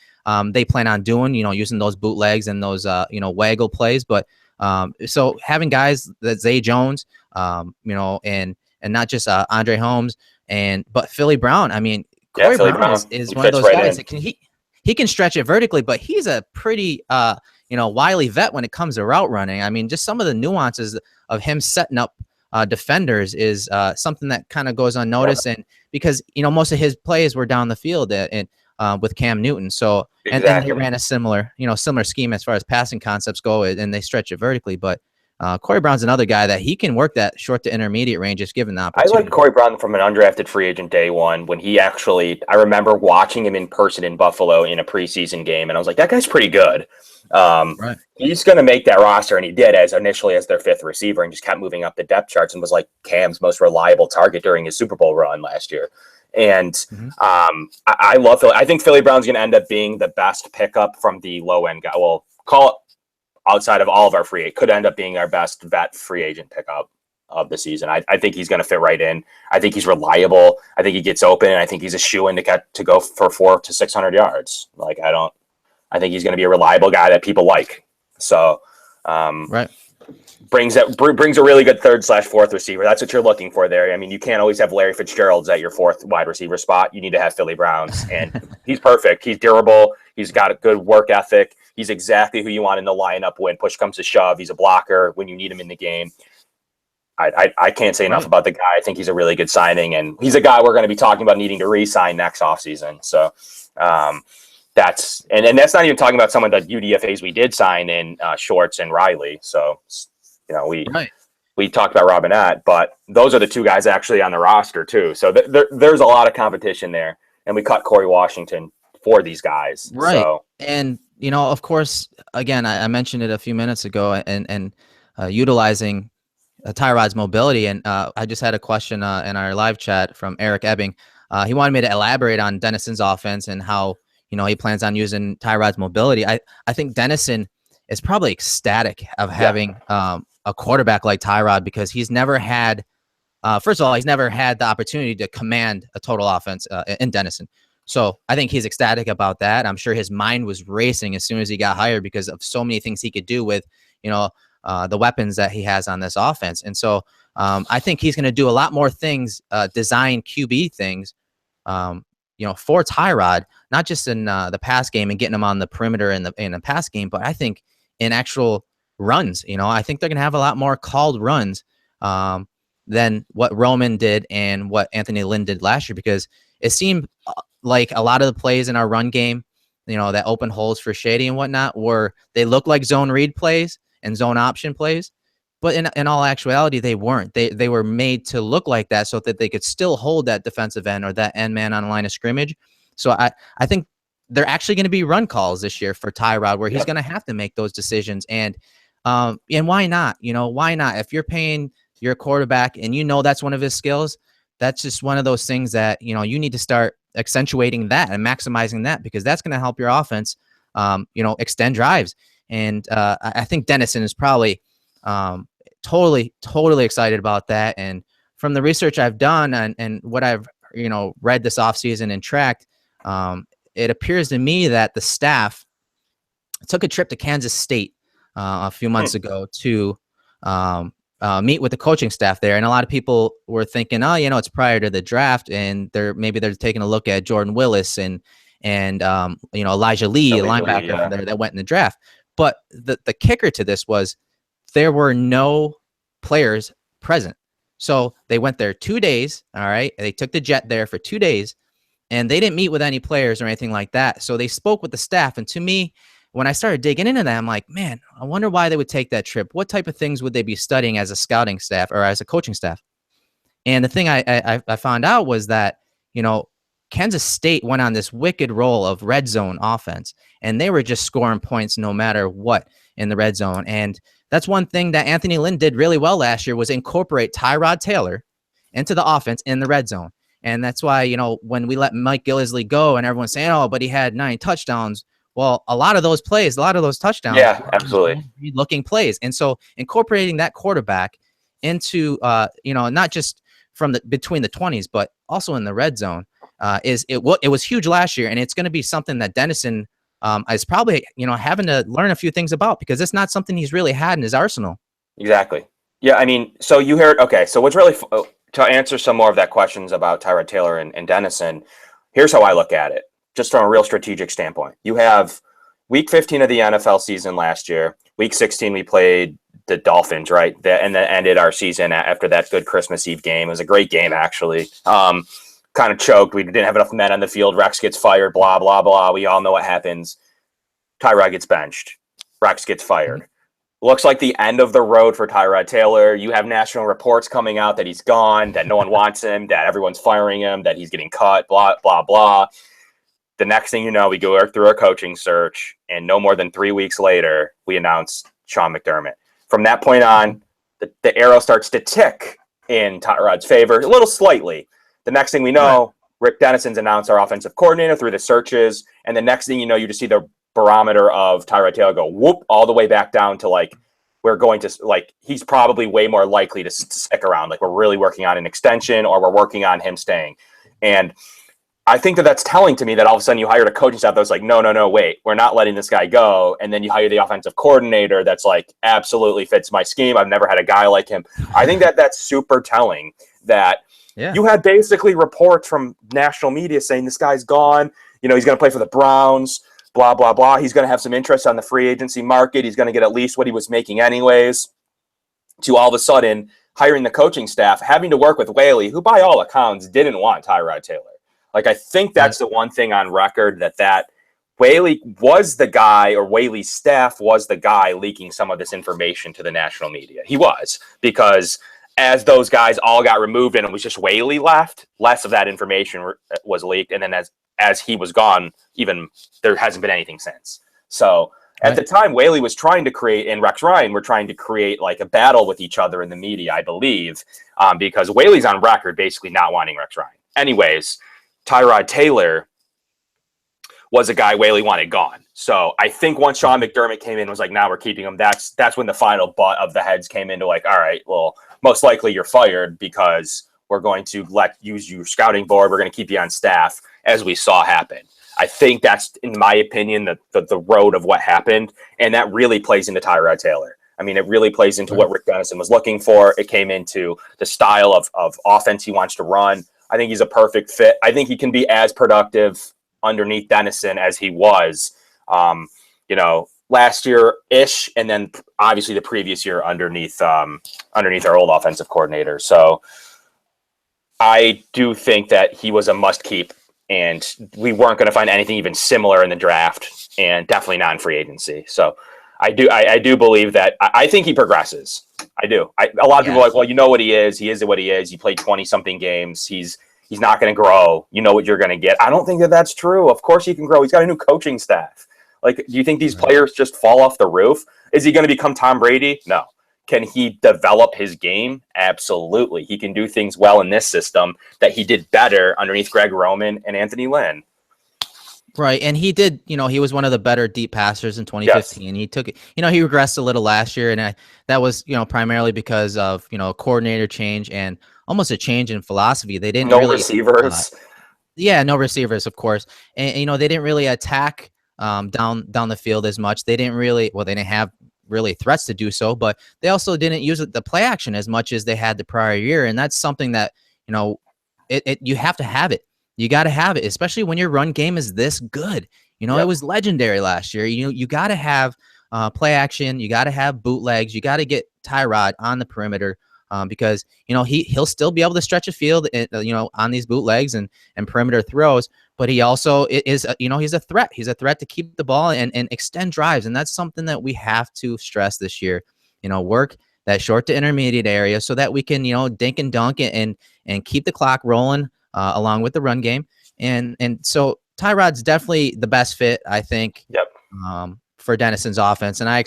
they plan on doing, using those bootlegs and those, waggle plays. But so having guys that Zay Jones, and not just Andre Holmes but Philly Brown. I mean, Corey Brown is one of those guys that he can stretch it vertically, but he's a pretty wily vet when it comes to route running. I mean, just some of the nuances of him setting up defenders is something that kind of goes unnoticed, and because most of his plays were down the field and with Cam Newton. So and they ran a similar scheme as far as passing concepts go, and they stretch it vertically. But Corey Brown's another guy that he can work that short to intermediate range, just given the opportunity. I like Corey Brown from an undrafted free agent day one, when I remember watching him in person in Buffalo in a preseason game, and I was like, that guy's pretty good. Right. He's going to make that roster, and he did initially as their fifth receiver, and just kept moving up the depth charts and was like Cam's most reliable target during his Super Bowl run last year. And I love Philly. I think Philly Brown's going to end up being the best pickup from the low end guy. Well, call it outside of all of our could end up being our best vet free agent pickup of the season. I think he's going to fit right in. I think he's reliable. I think he gets open, and I think he's a shoe-in to go for 400 to 600 yards. I think he's going to be a reliable guy that people like. So, right. Brings a really good third/fourth receiver. That's what you're looking for there. I mean, you can't always have Larry Fitzgerald's at your fourth wide receiver spot. You need to have Philly Brown's, and he's perfect. He's durable. He's got a good work ethic. He's exactly who you want in the lineup when push comes to shove. He's a blocker when you need him in the game. I can't say enough about the guy. I think he's a really good signing, and he's a guy we're going to be talking about needing to re-sign next offseason. So that's not even talking about someone that UDFAs we did sign in Shorts and Riley. So we talked about Robinette, but those are the two guys actually on the roster too. So there's a lot of competition there, and we cut Corey Washington for these guys. Right. So, and of course, again, I mentioned it a few minutes ago, and utilizing Tyrod's mobility. And I just had a question in our live chat from Erik Ebbing. He wanted me to elaborate on Dennison's offense and how he plans on using Tyrod's mobility. I think Dennison is probably ecstatic of having a quarterback like Tyrod, because he's never had, first of all, he's never had the opportunity to command a total offense in Dennison. So I think he's ecstatic about that. I'm sure his mind was racing as soon as he got hired because of so many things he could do with, the weapons that he has on this offense. And so I think he's going to do a lot more things, design QB things, for Tyrod, not just in the pass game and getting him on the perimeter in the pass game, but I think in actual runs. I think they're going to have a lot more called runs than what Roman did and what Anthony Lynn did last year, because it seemed like a lot of the plays in our run game, that open holes for Shady and whatnot, they look like zone read plays and zone option plays. But in all actuality, they weren't. They were made to look like that so that they could still hold that defensive end or that end man on the line of scrimmage. So I think they're actually going to be run calls this year for Tyrod, where he's going to have to make those decisions. And why not? Why not? If you're paying your quarterback and that's one of his skills, that's just one of those things that you need to start accentuating that and maximizing that, because that's going to help your offense, extend drives. And I think Dennison is probably totally excited about that. And from the research I've done and what I've read this offseason and tracked, it appears to me that the staff took a trip to Kansas State a few months ago to meet with the coaching staff there. And a lot of people were thinking, it's prior to the draft, and they're taking a look at Jordan Willis and Elijah Lee, a linebacker there that went in the draft. But the kicker to this was there were no players present. So they went there 2 days. All right. They took the jet there for 2 days, and they didn't meet with any players or anything like that. So they spoke with the staff. And to me, when I started digging into that, I'm like, man, I wonder why they would take that trip. What type of things would they be studying as a scouting staff or as a coaching staff? And the thing I found out was that, Kansas State went on this wicked roll of red zone offense, and they were just scoring points no matter what in the red zone. And that's one thing that Anthony Lynn did really well last year, was incorporate Tyrod Taylor into the offense in the red zone. And that's why, when we let Mike Gillislee go and everyone's saying, oh, but he had 9 touchdowns. Well, a lot of those touchdowns, absolutely looking plays. And so incorporating that quarterback into, not just from between the 20s, but also in the red zone, it was huge last year. And it's going to be something that Dennison is probably, having to learn a few things about, because it's not something he's really had in his arsenal. Exactly. Yeah. I mean, so you heard, okay. So what's really, to answer some more of that questions about Tyrod Taylor and Dennison, here's how I look at it, just from a real strategic standpoint. You have week 15 of the NFL season last year. Week 16, we played the Dolphins, right? And then ended our season after that good Christmas Eve game. It was a great game, actually. Kind of choked. We didn't have enough men on the field. Rex gets fired, blah, blah, blah. We all know what happens. Tyrod gets benched. Rex gets fired. Looks like the end of the road for Tyrod Taylor. You have national reports coming out that he's gone, that no one wants him, that everyone's firing him, that he's getting cut, blah, blah, blah. The next thing you know, we go through our coaching search, and no more than 3 weeks later, we announce Sean McDermott. From that point on, the arrow starts to tick in Tyrod's favor, a little slightly. The next thing we know, Rick Dennison's announced our offensive coordinator through the searches, and the next thing you know, you just see the barometer of Tyrod Taylor go whoop all the way back down to he's probably way more likely to stick around. Like, we're really working on an extension, or we're working on him staying. And I think that's telling to me that all of a sudden you hired a coaching staff that was like, no, wait, we're not letting this guy go. And then you hire the offensive coordinator that's like, absolutely fits my scheme. I've never had a guy like him. I think that's super telling that you had basically reports from national media saying this guy's gone. He's going to play for the Browns, blah, blah, blah. He's going to have some interest on the free agency market. He's going to get at least what he was making anyways. To all of a sudden hiring the coaching staff, having to work with Whaley, who by all accounts didn't want Tyrod Taylor. Like, I think that's the one thing on record that Whaley was the guy, or Whaley's staff was the guy leaking some of this information to the national media. He was, because as those guys all got removed and it was just Whaley left, less of that information was leaked. And then as he was gone, even there hasn't been anything since. So at the time, Whaley was trying to create, and Rex Ryan were trying to create like a battle with each other in the media, I believe, because Whaley's on record basically not wanting Rex Ryan. Anyways, Tyrod Taylor was a guy Whaley wanted gone. So I think once Sean McDermott came in and was like, now we're keeping him, that's when the final butt of the heads came into like, all right, well, most likely you're fired because we're going to use your scouting board. We're going to keep you on staff, as we saw happen. I think that's, in my opinion, the road of what happened. And that really plays into Tyrod Taylor. I mean, it really plays into what Rick Dennison was looking for. It came into the style of offense he wants to run. I think he's a perfect fit. I think he can be as productive underneath Dennison as he was, last year-ish, and then obviously the previous year underneath our old offensive coordinator. So I do think that he was a must-keep, and we weren't going to find anything even similar in the draft, and definitely not in free agency. So I do believe that I think he progresses. I do. A lot of people are like, well, you know what he is. He is what he is. He played 20-something games. He's not going to grow. You know what you're going to get. I don't think that that's true. Of course he can grow. He's got a new coaching staff. Like, do you think these players just fall off the roof? Is he going to become Tom Brady? No. Can he develop his game? Absolutely. He can do things well in this system that he did better underneath Greg Roman and Anthony Lynn. Right. And he did, he was one of the better deep passers in 2015. Yes. He took it, he regressed a little last year. And that was, primarily because of, a coordinator change and almost a change in philosophy. They didn't really receivers. No receivers, of course. And, they didn't really attack down the field as much. They didn't have really threats to do so, but they also didn't use the play action as much as they had the prior year. And that's something that, you have to have it. You got to have it, especially when your run game is this good. It was legendary last year. You got to have play action. You got to have bootlegs. You got to get Tyrod on the perimeter because, he'll still be able to stretch a field, on these bootlegs and perimeter throws. But he also is, he's a threat. He's a threat to keep the ball and extend drives. And that's something that we have to stress this year, work that short to intermediate area so that we can, dink and dunk and keep the clock rolling along with the run game. And so Tyrod's definitely the best fit, I think, for Dennison's offense. And I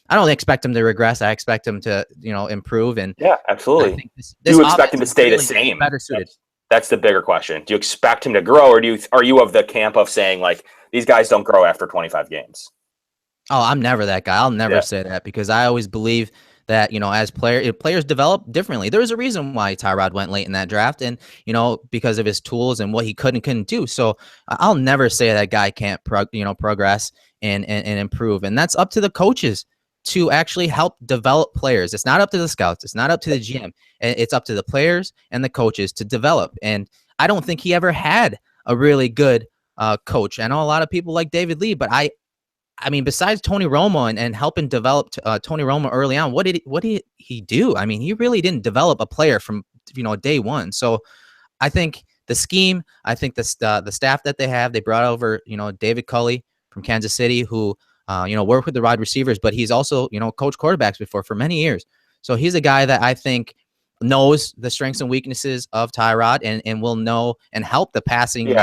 don't expect him to regress. I expect him to, improve. And yeah, absolutely. Do you expect him to stay really the same? Better suited. That's the bigger question. Do you expect him to grow, or are you of the camp of saying, like, these guys don't grow after 25 games? Oh, I'm never that guy. I'll never say that because I always believe that, as players develop differently. There's a reason why Tyrod went late in that draft and, because of his tools and what he could and couldn't do. So I'll never say that guy can't progress and improve. And that's up to the coaches to actually help develop players. It's not up to the scouts. It's not up to the GM. It's up to the players and the coaches to develop. And I don't think he ever had a really good coach. I know a lot of people like David Lee, but I mean, besides Tony Romo and helping develop Tony Romo early on, what did he do? I mean, he really didn't develop a player from, day one. So I think the scheme, I think the staff that they brought over, David Culley from Kansas City, who, worked with the wide receivers, but he's also, coached quarterbacks before for many years. So he's a guy that I think knows the strengths and weaknesses of Tyrod and will know and help the passing,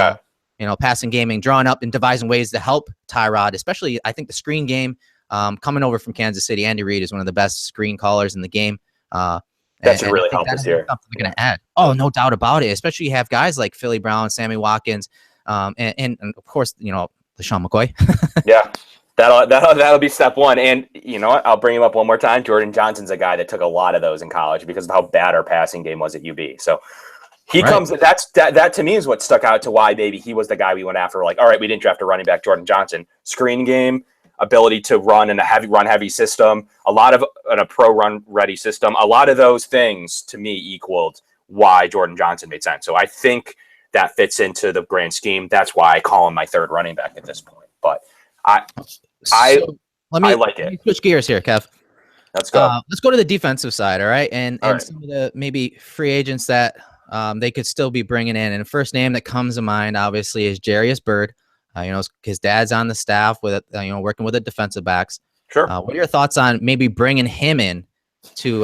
passing game and drawing up and devising ways to help Tyrod, especially I think the screen game coming over from Kansas City. Andy Reid is one of the best screen callers in the game. That should really help us here. Something they're going to add. Oh, no doubt about it. Especially you have guys like Philly Brown, Sammy Watkins, and of course, LaShawn McCoy. Yeah. That'll be step one. And I'll bring him up one more time. Jordan Johnson's a guy that took a lot of those in college because of how bad our passing game was at UB. So he comes. That to me is what stuck out to why maybe he was the guy we went after. Like, all right, we didn't draft a running back, Jordan Johnson. Screen game, ability to run in a run heavy system, in a pro run ready system. A lot of those things to me equaled why Jordan Johnson made sense. So I think that fits into the grand scheme. That's why I call him my third running back at this point. But I like it. Let me switch gears here, Kev. Let's go. Let's go to the defensive side, all right? And some of the maybe free agents that they could still be bringing in. And the first name that comes to mind, obviously, is Byrd. His dad's on the staff with working with the defensive backs. Sure. What are your thoughts on maybe bringing him in to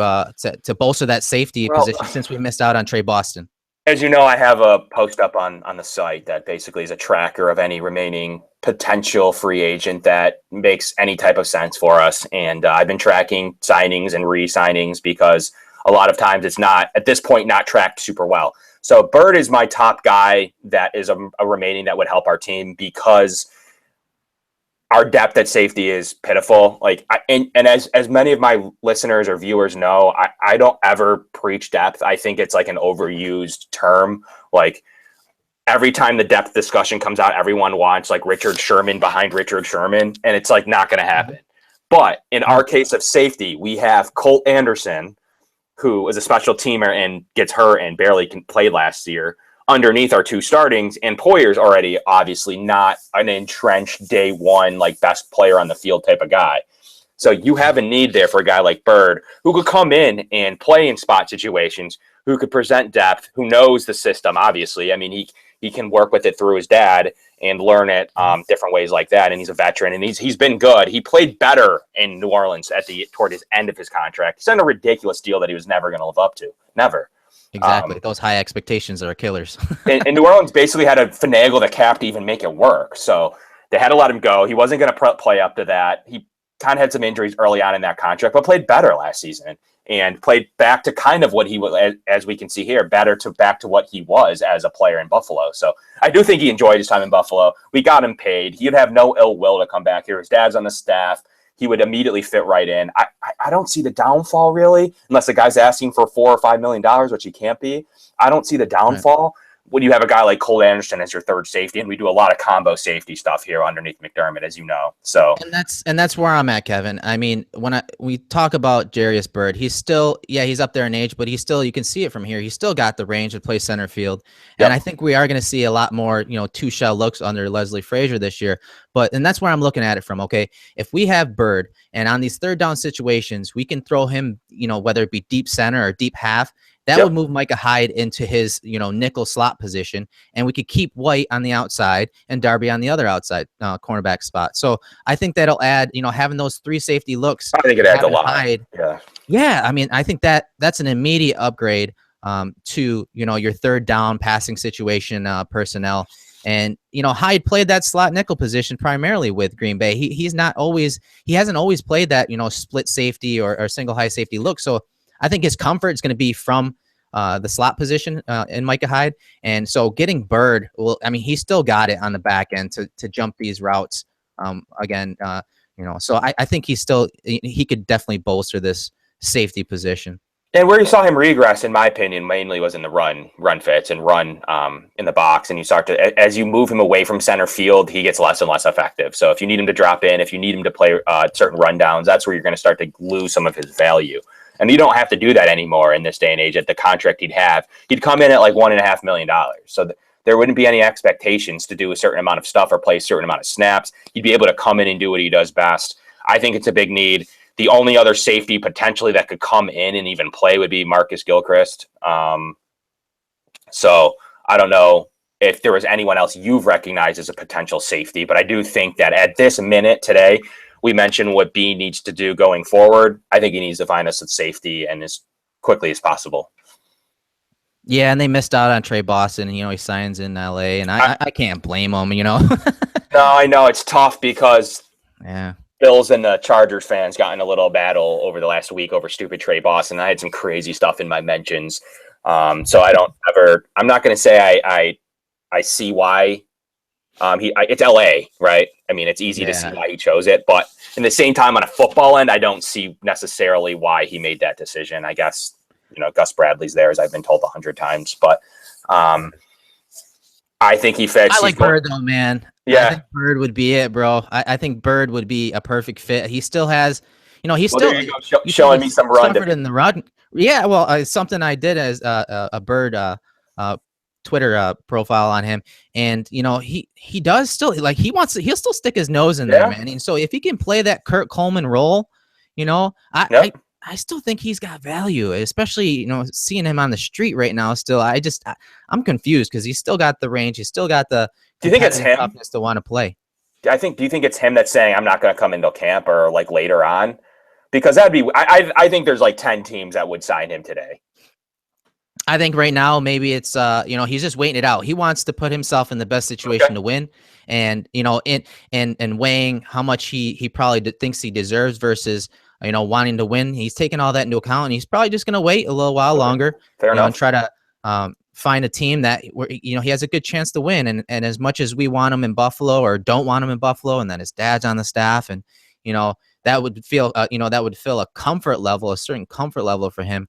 bolster that safety position since we missed out on Trey Boston? As you know, I have a post up on the site that basically is a tracker of any remaining potential free agent that makes any type of sense for us. And I've been tracking signings and re-signings because a lot of times it's not, at this point, not tracked super well. So Byrd is my top guy that is a remaining that would help our team because our depth at safety is pitiful. And as many of my listeners or viewers know, I don't ever preach depth. I think it's like an overused term. Like every time the depth discussion comes out, everyone wants like Richard Sherman behind Richard Sherman, and it's like not going to happen. But in our case of safety, we have Colt Anderson, who is a special teamer and gets hurt and barely played last year, underneath our two startings. And Poyer's already obviously not an entrenched day one, like best player on the field type of guy. So you have a need there for a guy like Byrd, who could come in and play in spot situations, who could present depth, who knows the system, obviously. I mean, he can work with it through his dad and learn it different ways like that. And he's a veteran, and he's been good. He played better in New Orleans toward his end of his contract. He signed a ridiculous deal that he was never going to live up to. Never. Exactly. Those high expectations are killers. and New Orleans basically had to finagle the cap to even make it work. So they had to let him go. He wasn't going to play up to that. He kind of had some injuries early on in that contract, but played better last season and played back to kind of what he was, as we can see here, back to what he was as a player in Buffalo. So I do think he enjoyed his time in Buffalo. We got him paid. He'd have no ill will to come back here. His dad's on the staff. He would immediately fit right in. I don't see the downfall really, unless the guy's asking for $4 or $5 million, which he can't be. I don't see the downfall when you have a guy like Cole Anderson as your third safety, and we do a lot of combo safety stuff here underneath McDermott, as you know. So and that's where I'm at, Kevin. I mean, when we talk about Jarius Byrd, he's still he's up there in age, but he's still, you can see it from here. He's still got the range to play center field, and I think we are going to see a lot more two shell looks under Leslie Frazier this year. And that's where I'm looking at it from. Okay, if we have Byrd and on these third down situations, we can throw him, whether it be deep center or deep half. That would move Micah Hyde into his, nickel slot position, and we could keep White on the outside and Darby on the other outside cornerback spot. So I think that'll add, having those three safety looks. I think it adds a lot. Hyde, yeah. I mean, I think that's an immediate upgrade to, your third down passing situation personnel. And, Hyde played that slot nickel position primarily with Green Bay. He hasn't always played that, split safety or single high safety look. So I think his comfort is going to be from the slot position in Micah Hyde. And so getting Byrd, he's still got it on the back end to jump these routes again. So I think he could definitely bolster this safety position. And where you saw him regress, in my opinion, mainly was in the run fits and run in the box. And you start to, as you move him away from center field, he gets less and less effective. So if you need him to drop in, if you need him to play certain rundowns, that's where you're going to start to lose some of his value. And you don't have to do that anymore in this day and age. At the contract he'd have, he'd come in at like $1.5 million. So there wouldn't be any expectations to do a certain amount of stuff or play a certain amount of snaps. He'd be able to come in and do what he does best. I think it's a big need. The only other safety potentially that could come in and even play would be Marcus Gilchrist. So I don't know if there was anyone else you've recognized as a potential safety, but I do think that at this minute today, we mentioned what Beane needs to do going forward. I think he needs to find us at safety and as quickly as possible. Yeah, and they missed out on Trey Boston. He signs in LA, and I can't blame him, No, I know it's tough because Bills and the Chargers fans got in a little battle over the last week over stupid Trey Boston. I had some crazy stuff in my mentions. So I'm not going to say I see why. It's LA, right? I mean, it's easy to see why he chose it, but in the same time, on a football end, I don't see necessarily why he made that decision. I guess, Gus Bradley's there, as I've been told 100 times, but I think he fits. I like Byrd though, man. Yeah. I think Byrd would be it, bro. I think Byrd would be a perfect fit. He still has, showing me some run in the run. Yeah, well, something I did as a Byrd Twitter profile on him, and he does still he'll still stick his nose in there, man. And so if he can play that Kurt Coleman role, I still think he's got value, especially seeing him on the street right now. Still, I'm confused because he's still got the range, he's still got the. Do you think it's him toughness to want to play? Do you think it's him that's saying I'm not going to come into camp or like later on? Because that'd be I think there's like 10 teams that would sign him today. I think right now maybe it's he's just waiting it out. He wants to put himself in the best situation to win, and and weighing how much he probably thinks he deserves versus wanting to win. He's taking all that into account, and he's probably just going to wait a little while longer. Fair enough. And try to find a team that he has a good chance to win. And as much as we want him in Buffalo or don't want him in Buffalo, and then his dad's on the staff, and that would feel that would fill a certain comfort level for him.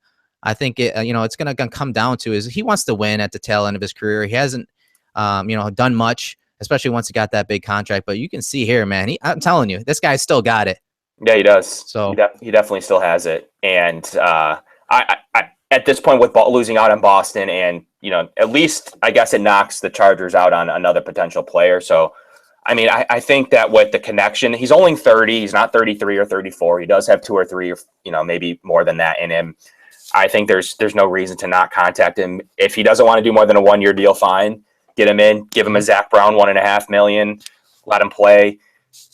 I think it's going to come down to is he wants to win at the tail end of his career. He hasn't, done much, especially once he got that big contract. But you can see here, man, I'm telling you, this guy's still got it. Yeah, he does. So He definitely still has it. And I at this point with losing out on Boston, and at least I guess it knocks the Chargers out on another potential player. So I mean, I think that with the connection, he's only 30. He's not 33 or 34. He does have 2 or 3, or maybe more than that in him. I think there's no reason to not contact him. If he doesn't want to do more than a 1-year deal, fine. Get him in. Give him a Zach Brown $1.5 million. Let him play.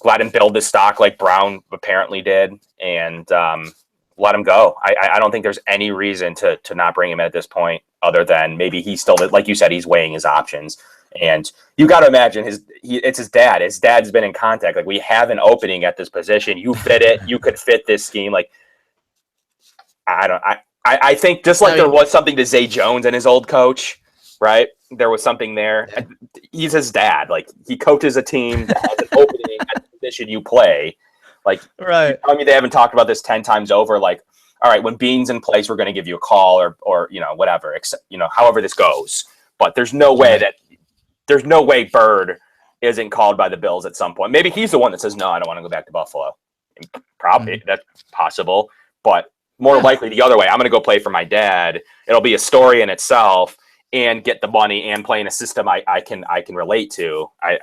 Let him build his stock like Brown apparently did, and let him go. I don't think there's any reason to not bring him in at this point, other than maybe he's still, like you said, he's weighing his options. And you got to imagine it's his dad. His dad's been in contact. Like, we have an opening at this position. You fit it. You could fit this scheme. Like, I think just like there was something to Zay Jones and his old coach, right? There was something there. Yeah. He's his dad. Like, he coaches a team that has an opening at the position you play. Like, right. I mean, they haven't talked about this 10 times over. Like, all right, when Beane's in place, we're going to give you a call or whatever, however this goes. But there's no way Byrd isn't called by the Bills at some point. Maybe he's the one that says, no, I don't want to go back to Buffalo. Probably that's possible, but more likely the other way. I'm going to go play for my dad. It'll be a story in itself, and get the money and play in a system I can relate to. I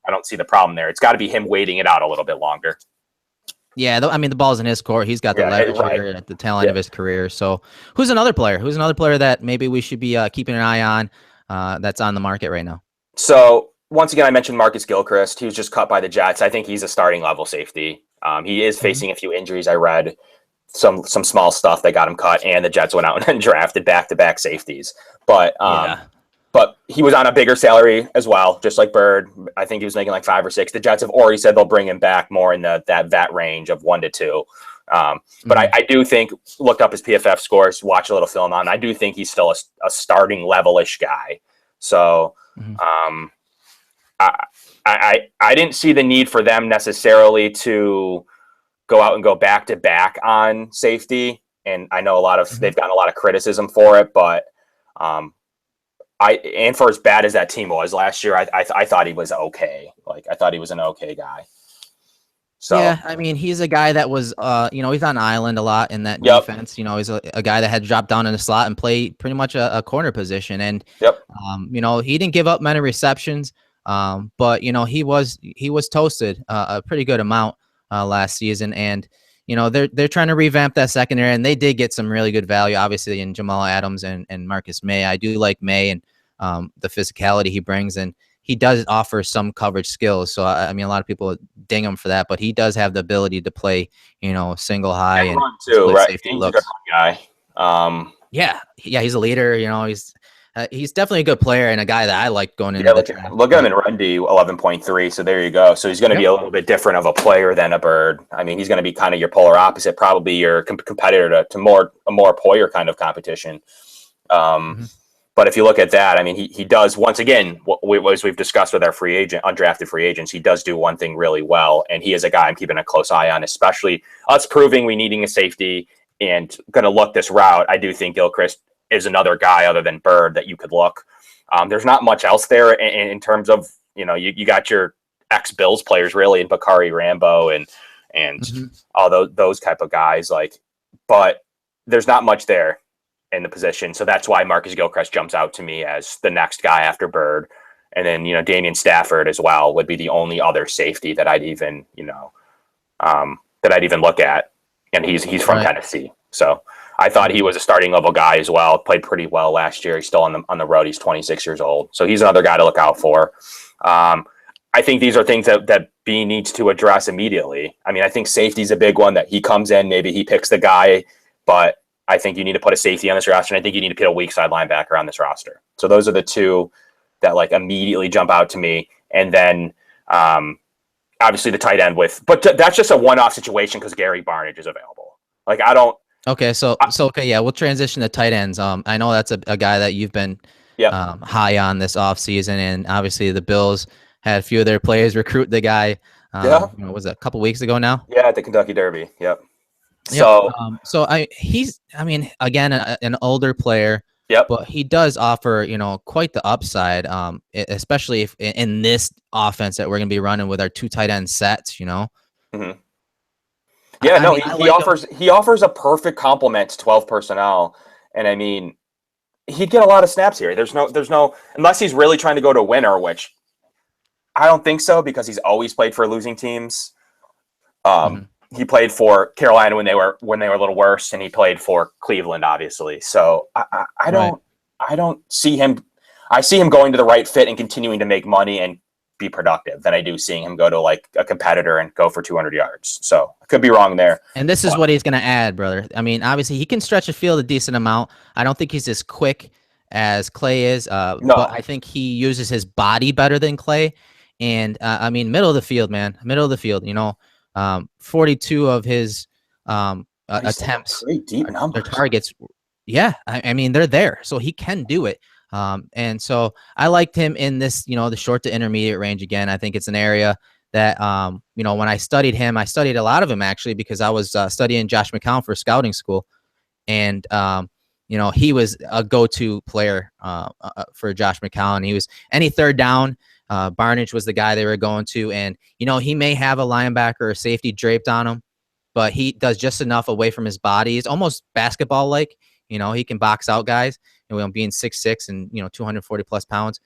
don't see the problem there. It's got to be him waiting it out a little bit longer. Yeah, I mean, the ball's in his court. He's got the leverage here at the tail end of his career. So who's another player that maybe we should be keeping an eye on that's on the market right now? So once again, I mentioned Marcus Gilchrist. He was just cut by the Jets. I think he's a starting level safety. He is facing a few injuries. I read some small stuff that got him cut, and the Jets went out and drafted back-to-back safeties. But he was on a bigger salary as well, just like Byrd. I think he was making like 5 or 6. The Jets have already said they'll bring him back more in that vet range of 1 to 2. But I do think, looked up his PFF scores, watch a little film on. I do think he's still a starting level-ish guy. So I didn't see the need for them necessarily to go out and go back to back on safety. And I know they've gotten a lot of criticism for it, but and for as bad as that team was last year, I thought he was okay. Like, I thought he was an okay guy. So yeah, I mean, he's a guy that was, he's on island a lot in that defense. He's a guy that had dropped down in the slot and played pretty much a corner position. And, he didn't give up many receptions, but, he was toasted a pretty good amount last season. And, they're trying to revamp that secondary, and they did get some really good value, obviously, in Jamal Adams and Marcus May. I do like May and the physicality he brings, and he does offer some coverage skills. So, I mean, a lot of people ding him for that, but he does have the ability to play, single high and run too, right? Safety He's looks. a good guy. Yeah, he's a leader. He's definitely a good player and a guy that I like going into the draft. Look at him in run D, 11.3. So there you go. So he's going to be a little bit different of a player than a Byrd. I mean, he's going to be kind of your polar opposite, probably your competitor to a more Poyer kind of competition. But if you look at that, I mean, he does, once again, as we've discussed with our undrafted free agents, he does do one thing really well, and he is a guy I'm keeping a close eye on, especially us proving we needing a safety and going to look this route. I do think Gilchrist is another guy other than Byrd that you could look. There's not much else there in terms of, you got your ex-Bills players really, and Bakari Rambo and all those type of guys, but there's not much there in the position. So that's why Marcus Gilchrist jumps out to me as the next guy after Byrd. And then, Damian Stafford as well would be the only other safety that I'd even, look at. And he's from Tennessee. So I thought he was a starting level guy as well. Played pretty well last year. He's still on the road. He's 26 years old. So he's another guy to look out for. I think these are things that Beane needs to address immediately. I mean, I think safety's a big one, that he comes in, maybe he picks the guy, but I think you need to put a safety on this roster, and I think you need to put a weak side linebacker on this roster. So those are the two that immediately jump out to me. And then obviously the tight end but that's just a one-off situation because Gary Barnidge is available. Okay, yeah, we'll transition to tight ends. I know that's a guy that you've been high on this offseason, and obviously the Bills had a few of their players recruit the guy. Was it a couple weeks ago now? Yeah, at the Kentucky Derby. Yep. He's again an older player. Yep. But he does offer, quite the upside, especially if in this offense that we're going to be running with our 2 tight end sets, Mm-hmm. Yeah, I no, mean, he, I he like him. offers a perfect complement to 12 personnel. And I mean, he'd get a lot of snaps here. There's no unless he's really trying to go to a winner, which I don't think so because he's always played for losing teams. Mhm. He played for Carolina when they were a little worse, and he played for Cleveland, obviously. So Right. I don't see him. I see him going to the right fit and continuing to make money and be productive than I do seeing him go to like a competitor and go for 200 yards. So I could be wrong there. And this is But what he's going to add, brother. I mean, obviously, he can stretch a field a decent amount. I don't think he's as quick as Clay is, but no, I think he uses his body better than Clay. And I mean, middle of the field, man, middle of the field. 42 of his he's attempts, pretty deep their numbers. targets. Yeah, I mean, they're there, so he can do it. And so I liked him in this, the short to intermediate range again. I think it's an area that when I studied him, I studied a lot of him actually because I was studying Josh McCown for scouting school, and he was a go-to player for Josh McCown. He was any third down. Barnidge was the guy they were going to, and he may have a linebacker or safety draped on him, but he does just enough away from his body. He's almost basketball like. He can box out guys, being 6'6" and 240 plus pounds.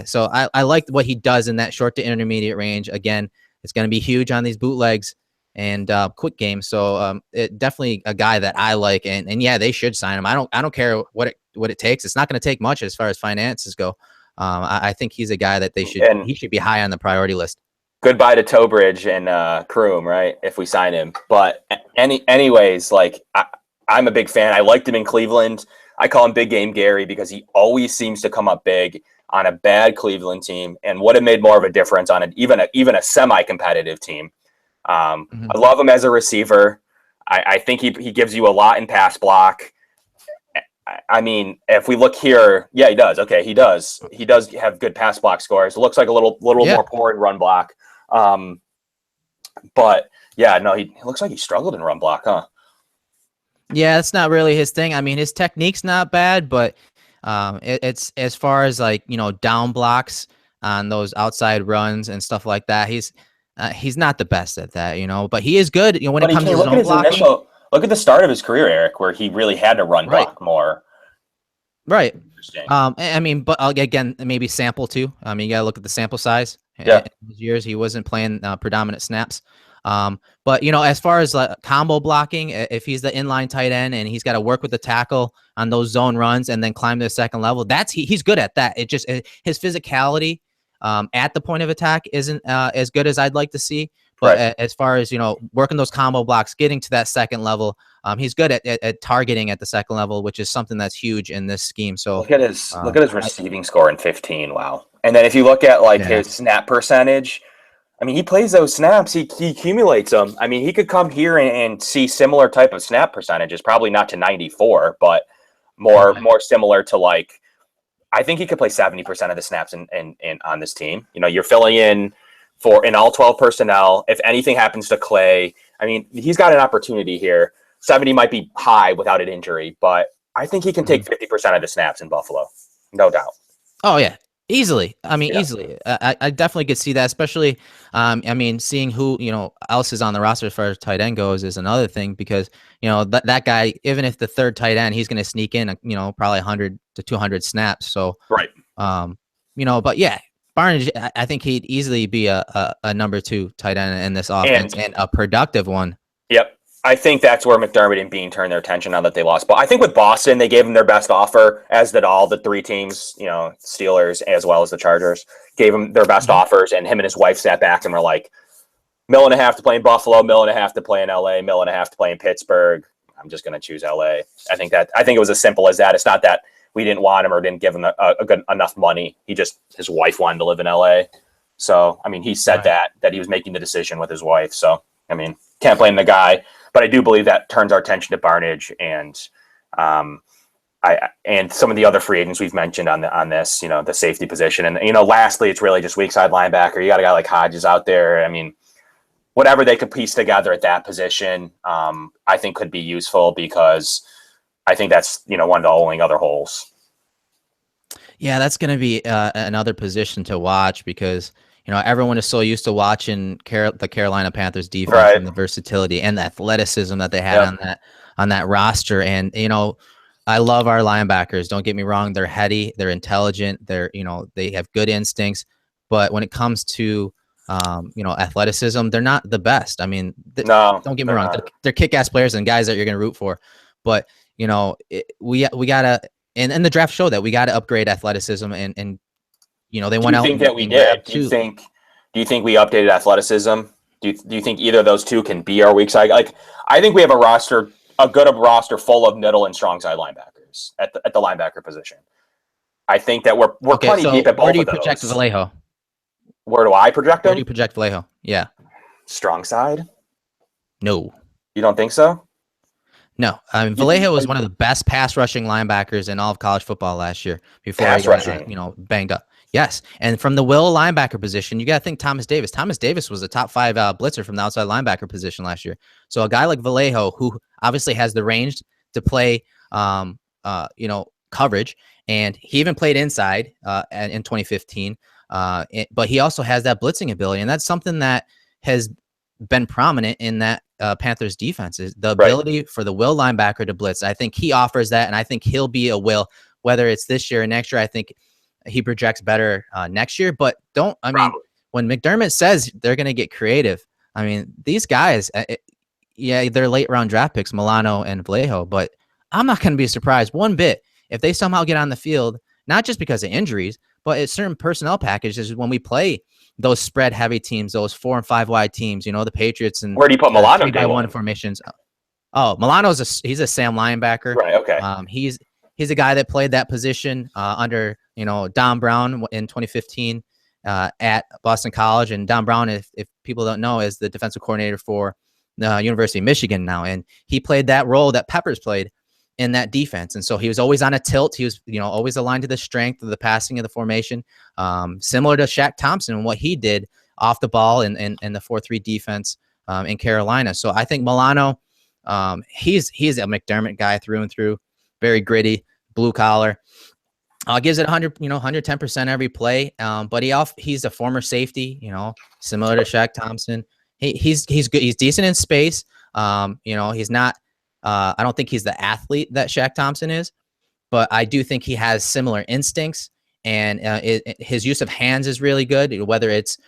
So I liked what he does in that short to intermediate range. Again, it's going to be huge on these bootlegs and quick games. So it definitely a guy that I like, and yeah, they should sign him. I don't care what it takes. It's not going to take much as far as finances go. I think he's a guy that And he should be high on the priority list. goodbye to Tobridge and Kroom, right? If we sign him. But anyways, like I'm a big fan. I liked him in Cleveland. I call him Big Game Gary because he always seems to come up big on a bad Cleveland team, and would have made more of a difference on even a semi-competitive team. Mm-hmm. I love him as a receiver. I think he gives you a lot in pass block. I mean, if we look here, yeah, he does. Okay, he does. He does have good pass block scores. It looks like a little Yeah. more poor in run block. But yeah, no, he looks like he struggled in run block, huh? Yeah, that's not really his thing. I mean, his technique's not bad, but it's as far as like down blocks on those outside runs and stuff like that. He's not the best at that, but he is good. When it But he comes to can look at zone his blocking. initial. Look at the start of his career, Erik, where he really had to run Right, block more. right. Interesting. I mean, but again, maybe sample too. I mean, you gotta look at the sample size. Yeah. In those years, he wasn't playing predominant snaps. But as far as combo blocking, if he's the inline tight end and he's got to work with the tackle on those zone runs and then climb to the second level, he's good at that. His physicality at the point of attack isn't as good as I'd like to see. But Right. as far as working those combo blocks, getting to that second level, he's good at targeting at the second level, which is something that's huge in this scheme. So Look at his receiving score in 15. Wow. And then if you look at like yeah, his snap percentage, I mean, he plays those snaps. He accumulates them. I mean, he could come here and see similar type of snap percentages. Probably not to 94, but okay. more similar to like. I think he could play 70% of the snaps in on this team. You're filling in in all 12 personnel. If anything happens to Clay, I mean, he's got an opportunity here. 70 might be high without an injury, but I think he can take 50% of the snaps in Buffalo. No doubt. Oh yeah, easily. I mean, Yeah. easily. I definitely could see that, especially. I mean, seeing who else is on the roster as far as tight end goes is another thing because that guy, even if the third tight end, he's going to sneak in probably 100 to 200 snaps. So Right. but yeah, Barnidge, I think he'd easily be a number 2 tight end in this offense and a productive one. Yep. I think that's where McDermott and Beane turned their attention now that they lost. But I think with Boston, they gave him their best offer, as did all the 3 teams, Steelers as well as the Chargers, gave him their best offers. And him and his wife sat back and were like, $1.5 million to play in Buffalo, $1.5 million to play in LA, $1.5 million to play in Pittsburgh. I'm just going to choose LA. I think it was as simple as that. It's not that we didn't want him or didn't give him a good enough money. His wife wanted to live in LA. So, I mean, he said that he was making the decision with his wife. So, I mean, can't blame the guy. But I do believe that turns our attention to Barnidge and and some of the other free agents we've mentioned on this, the safety position. And, lastly, it's really just weak side linebacker. You got a guy like Hodges out there. I mean, whatever they could piece together at that position, I think could be useful because I think that's, one of the only other holes. Yeah, that's going to be another position to watch because, everyone is so used to watching the Carolina Panthers defense Right. and the versatility and the athleticism that they had Yep. on that roster. And, I love our linebackers. Don't get me wrong. They're heady. They're intelligent. They have good instincts. But when it comes to, athleticism, they're not the best. I mean, No, don't get me they're wrong. not. They're kick-ass players and guys that you're going to root for. But, we got to, and the draft showed that we got to upgrade athleticism and they Do went you out think that we and did? grabbed Do you two. think? Do you think we updated athleticism? Do you think either of those two can be our weak side? Like, I think we have a good roster full of middle and strong side linebackers at the linebacker position. I think that we're Okay, plenty deep so at both where do you of project those. Vallejo? Where do I project Where do them? you project Vallejo? Yeah. Strong side? No. You don't think so? No. I mean, You think Vallejo was one of the best pass rushing linebackers in all of college football last year before he pass got, rushing? banged up. Yes. And from the will linebacker position, you got to think Thomas Davis. Thomas Davis was a top 5 blitzer from the outside linebacker position last year. So a guy like Vallejo, who obviously has the range to play, coverage, and he even played inside in 2015. But he also has that blitzing ability, and that's something that has been prominent in that Panthers defense is the ability for the will linebacker to blitz. I think he offers that, and I think he'll be a will, whether it's this year or next year. I think he projects better next year, but when McDermott says they're going to get creative, I mean, these guys, they're late round draft picks, Milano and Vallejo, but I'm not going to be surprised one bit if they somehow get on the field, not just because of injuries, but it's certain personnel packages when we play those spread heavy teams, those 4 and 5 wide teams, the Patriots and Where do you put Milano? 3-by-1 formations. Oh, he's a Sam linebacker. Right. Okay. He's a guy that played that position under Don Brown in 2015 at Boston College, and Don Brown, if people don't know, is the defensive coordinator for the University of Michigan now, and he played that role that Peppers played in that defense. And so he was always on a tilt. He was, always aligned to the strength of the passing of the formation, similar to Shaq Thompson and what he did off the ball in the 4-3 defense in Carolina. So I think Milano, he's a McDermott guy through and through, very gritty, blue collar. Gives it 110% every play. But he's a former safety, similar to Shaq Thompson. He's good. He's decent in space. He's not. I don't think he's the athlete that Shaq Thompson is, but I do think he has similar instincts, and his use of hands is really good, whether it's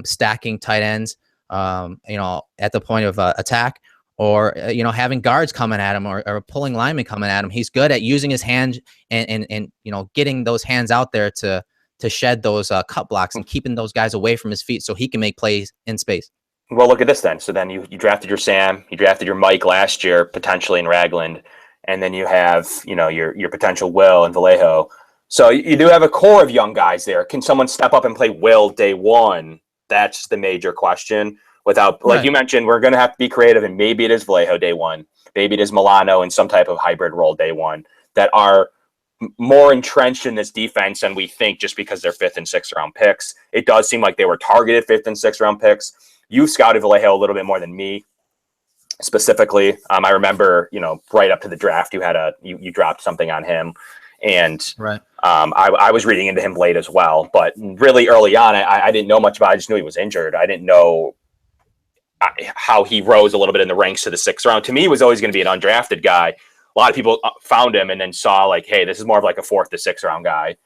stacking tight ends, at the point of attack, or having guards coming at him, or pulling linemen coming at him. He's good at using his hands and getting those hands out there to shed those cut blocks and keeping those guys away from his feet so he can make plays in space. Well, look at this then. So then you drafted your Sam, you drafted your Mike last year, potentially in Ragland, and then you have, your potential Will and Vallejo. So you do have a core of young guys there. Can someone step up and play Will day one? That's the major question. Without, like you mentioned, we're going to have to be creative, and maybe it is Vallejo day one. Maybe it is Milano in some type of hybrid role day one that are more entrenched in this defense than we think just because they're 5th and 6th round picks. It does seem like they were targeted 5th and 6th round picks. You scouted Vallejo a little bit more than me, specifically. I remember, right up to the draft, you dropped something on him, and I was reading into him late as well. But really early on, I didn't know much about it. I just knew he was injured. I didn't know how he rose a little bit in the ranks to the 6th round. To me, he was always going to be an undrafted guy. A lot of people found him and then saw like, hey, this is more of like a 4th to 6th round guy,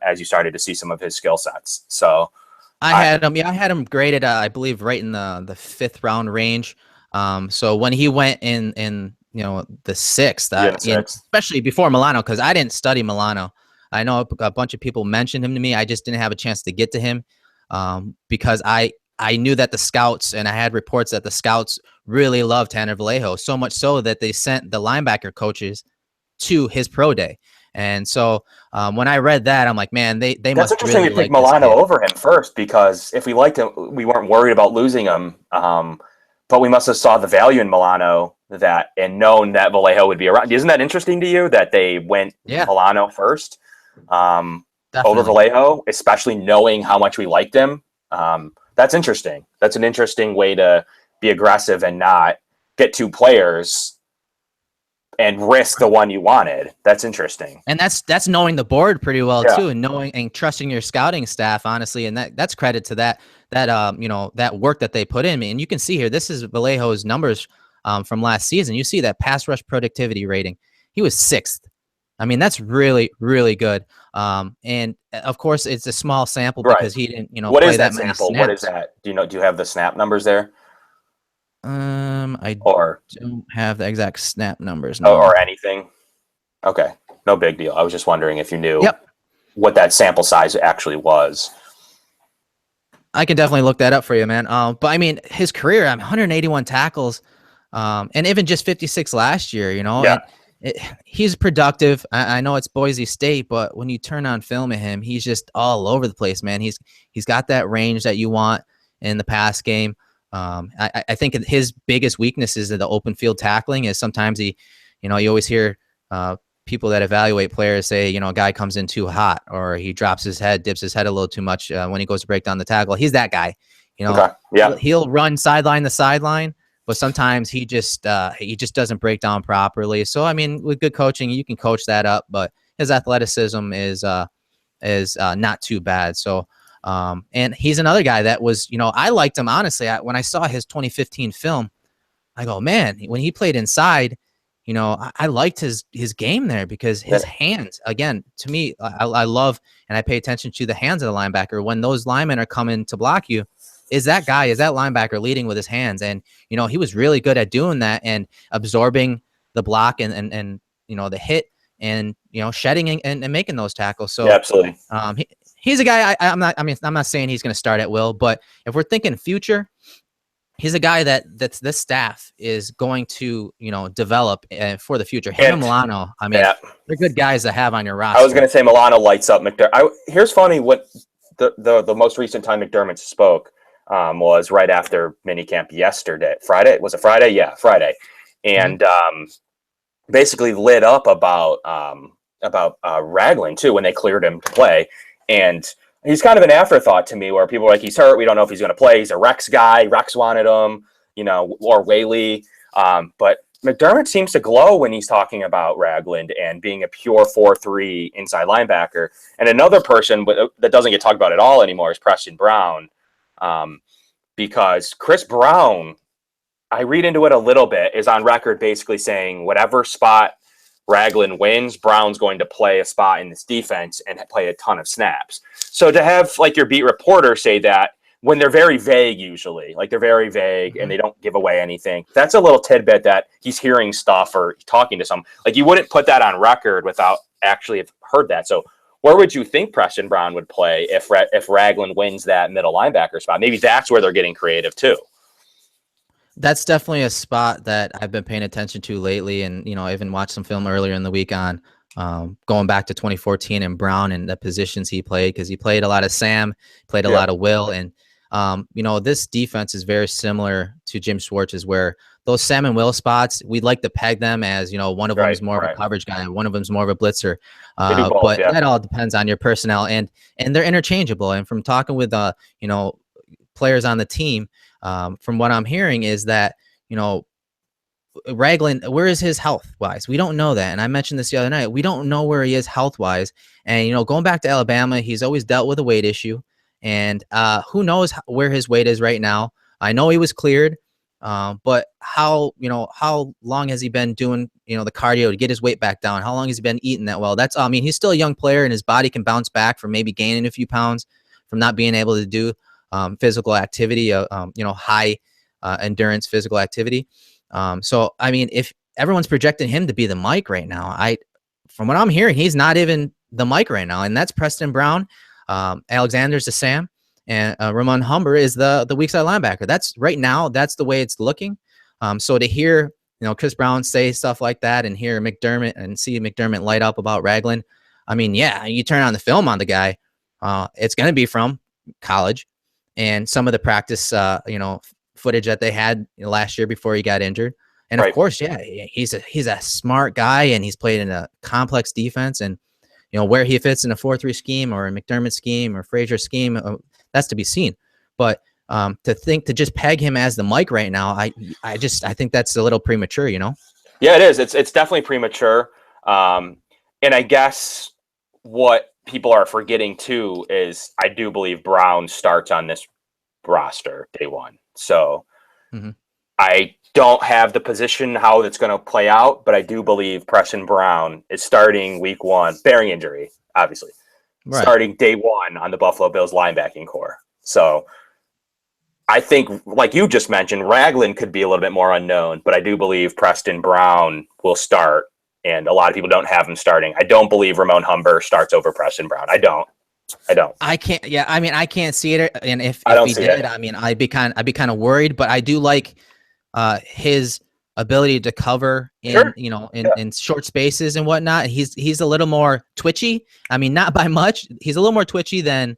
as you started to see some of his skill sets. So. I had him graded, I believe, right in the 5th round range. So when he went in the 6th, especially before Milano, because I didn't study Milano. I know a bunch of people mentioned him to me. I just didn't have a chance to get to him because I knew that the scouts, and I had reports that the scouts really loved Tanner Vallejo, so much so that they sent the linebacker coaches to his pro day. And so when I read that, I'm like, man, they That's must interesting really to like pick Milano this kid. over him first, because if we liked him, we weren't worried about losing him. But we must have saw the value in Milano and known that Vallejo would be around. Isn't that interesting to you that they went Milano first over Vallejo, especially knowing how much we liked him? That's interesting. That's an interesting way to be aggressive and not get 2 players risk the one you wanted. That's interesting. And that's knowing the board pretty well Yeah. too, and knowing and trusting your scouting staff, honestly. And that's credit to that that work that they put in. And you can see here, this is Vallejo's numbers from last season. You see that pass rush productivity rating. He was 6th. I mean, that's really, really good. And of course, it's a small sample because he didn't, what play is that many sample? snaps. What is that? Do you have the snap numbers there? I don't have the exact snap numbers. No. Or anything. Okay, no big deal. I was just wondering if you knew Yep. what that sample size actually was. I can definitely look that up for you, man. But I mean, his career, 181 tackles, and even just 56 last year. Yeah. He's productive. I know it's Boise State, but when you turn on film of him, he's just all over the place, man. He's got that range that you want in the pass game. I think his biggest weakness is the open field tackling. Is sometimes you always hear people that evaluate players say, a guy comes in too hot, or he drops his head, dips his head a little too much when he goes to break down the tackle. He's that guy. Okay. Yeah. He'll run sideline to sideline, but sometimes he just doesn't break down properly. So I mean, with good coaching, you can coach that up, but his athleticism is not too bad. So and he's another guy that was, I liked him honestly. When I saw his 2015 film, I go, man, when he played inside, I liked his game there because his hands, again, to me, I love and I pay attention to the hands of the linebacker. When those linemen are coming to block you, is that linebacker leading with his hands? And, he was really good at doing that and absorbing the block and the hit and, shedding and making those tackles. So yeah, absolutely. He's a guy I'm not saying he's going to start at will, but if we're thinking future, he's a guy that's this staff is going to, develop for the future. Him and Milano, I mean, they're good guys to have on your roster. I was going to say Milano lights up McDermott. Here's funny, what the most recent time McDermott spoke was right after minicamp yesterday. Friday? Was it Friday? Yeah, Friday. And basically lit up about Ragland, too, when they cleared him to play. And he's kind of an afterthought to me, where people are like, he's hurt. We don't know if he's going to play. He's a Rex guy. Rex wanted him, or Whaley. But McDermott seems to glow when he's talking about Ragland and being a pure 4-3 inside linebacker. And another person that doesn't get talked about at all anymore is Preston Brown. Because Chris Brown, I read into it a little bit, is on record basically saying whatever spot Ragland wins, Brown's going to play a spot in this defense and play a ton of snaps. So to have like your beat reporter say that when they're very vague, usually, like they're very vague and they don't give away anything, that's a little tidbit that he's hearing stuff or talking to some. Like you wouldn't put that on record without actually have heard that. So where would you think Preston Brown would play if Ragland wins that middle linebacker spot? Maybe that's where they're getting creative too. That's definitely a spot that I've been paying attention to lately. And, I even watched some film earlier in the week on going back to 2014 and Brown and the positions he played, because he played a lot of Sam, played a lot of Will. And, this defense is very similar to Jim Schwartz's, where those Sam and Will spots, we'd like to peg them as, one of them is more of a coverage guy, one of them is more of a blitzer. But that all depends on your personnel, and they're interchangeable. And from talking with, players on the team, from what I'm hearing is that, Ragland, where is his health wise? We don't know that. And I mentioned this the other night. We don't know where he is health wise. And, going back to Alabama, he's always dealt with a weight issue. And who knows where his weight is right now. I know he was cleared, but how long has he been doing, the cardio to get his weight back down? How long has he been eating that well? That's, he's still a young player and his body can bounce back from maybe gaining a few pounds from not being able to do physical activity, high endurance physical activity. So, if everyone's projecting him to be the Mike right now, from what I'm hearing, he's not even the Mike right now. And that's Preston Brown. Alexander's the Sam, and Ramon Humber is the weak side linebacker. That's right now. That's the way it's looking. So to hear, Chris Brown say stuff like that and hear McDermott and see McDermott light up about Ragland, you turn on the film on the guy, it's going to be from college and some of the practice, footage that they had last year before he got injured. And of course, he's a smart guy and he's played in a complex defense, and where he fits in a 4-3 scheme or a McDermott scheme or Frazier scheme, that's to be seen. But to just peg him as the Mike right now, I think that's a little premature, Yeah, it is. It's definitely premature. And I guess what people are forgetting too is I do believe Brown starts on this roster day one. So I don't have the position how that's going to play out, but I do believe Preston Brown is starting week one, bearing injury, obviously, starting day one on the Buffalo Bills linebacking core. So I think, like you just mentioned, Ragland could be a little bit more unknown, but I do believe Preston Brown will start, and a lot of people don't have him starting. I don't believe Ramon Humber starts over Preston Brown. I don't. I can't. Yeah, I mean, I can't see it. And if he did, it. I mean, I'd be kind of worried. But I do like his ability to cover in in short spaces and whatnot. He's a little more twitchy. I mean, not by much. He's a little more twitchy than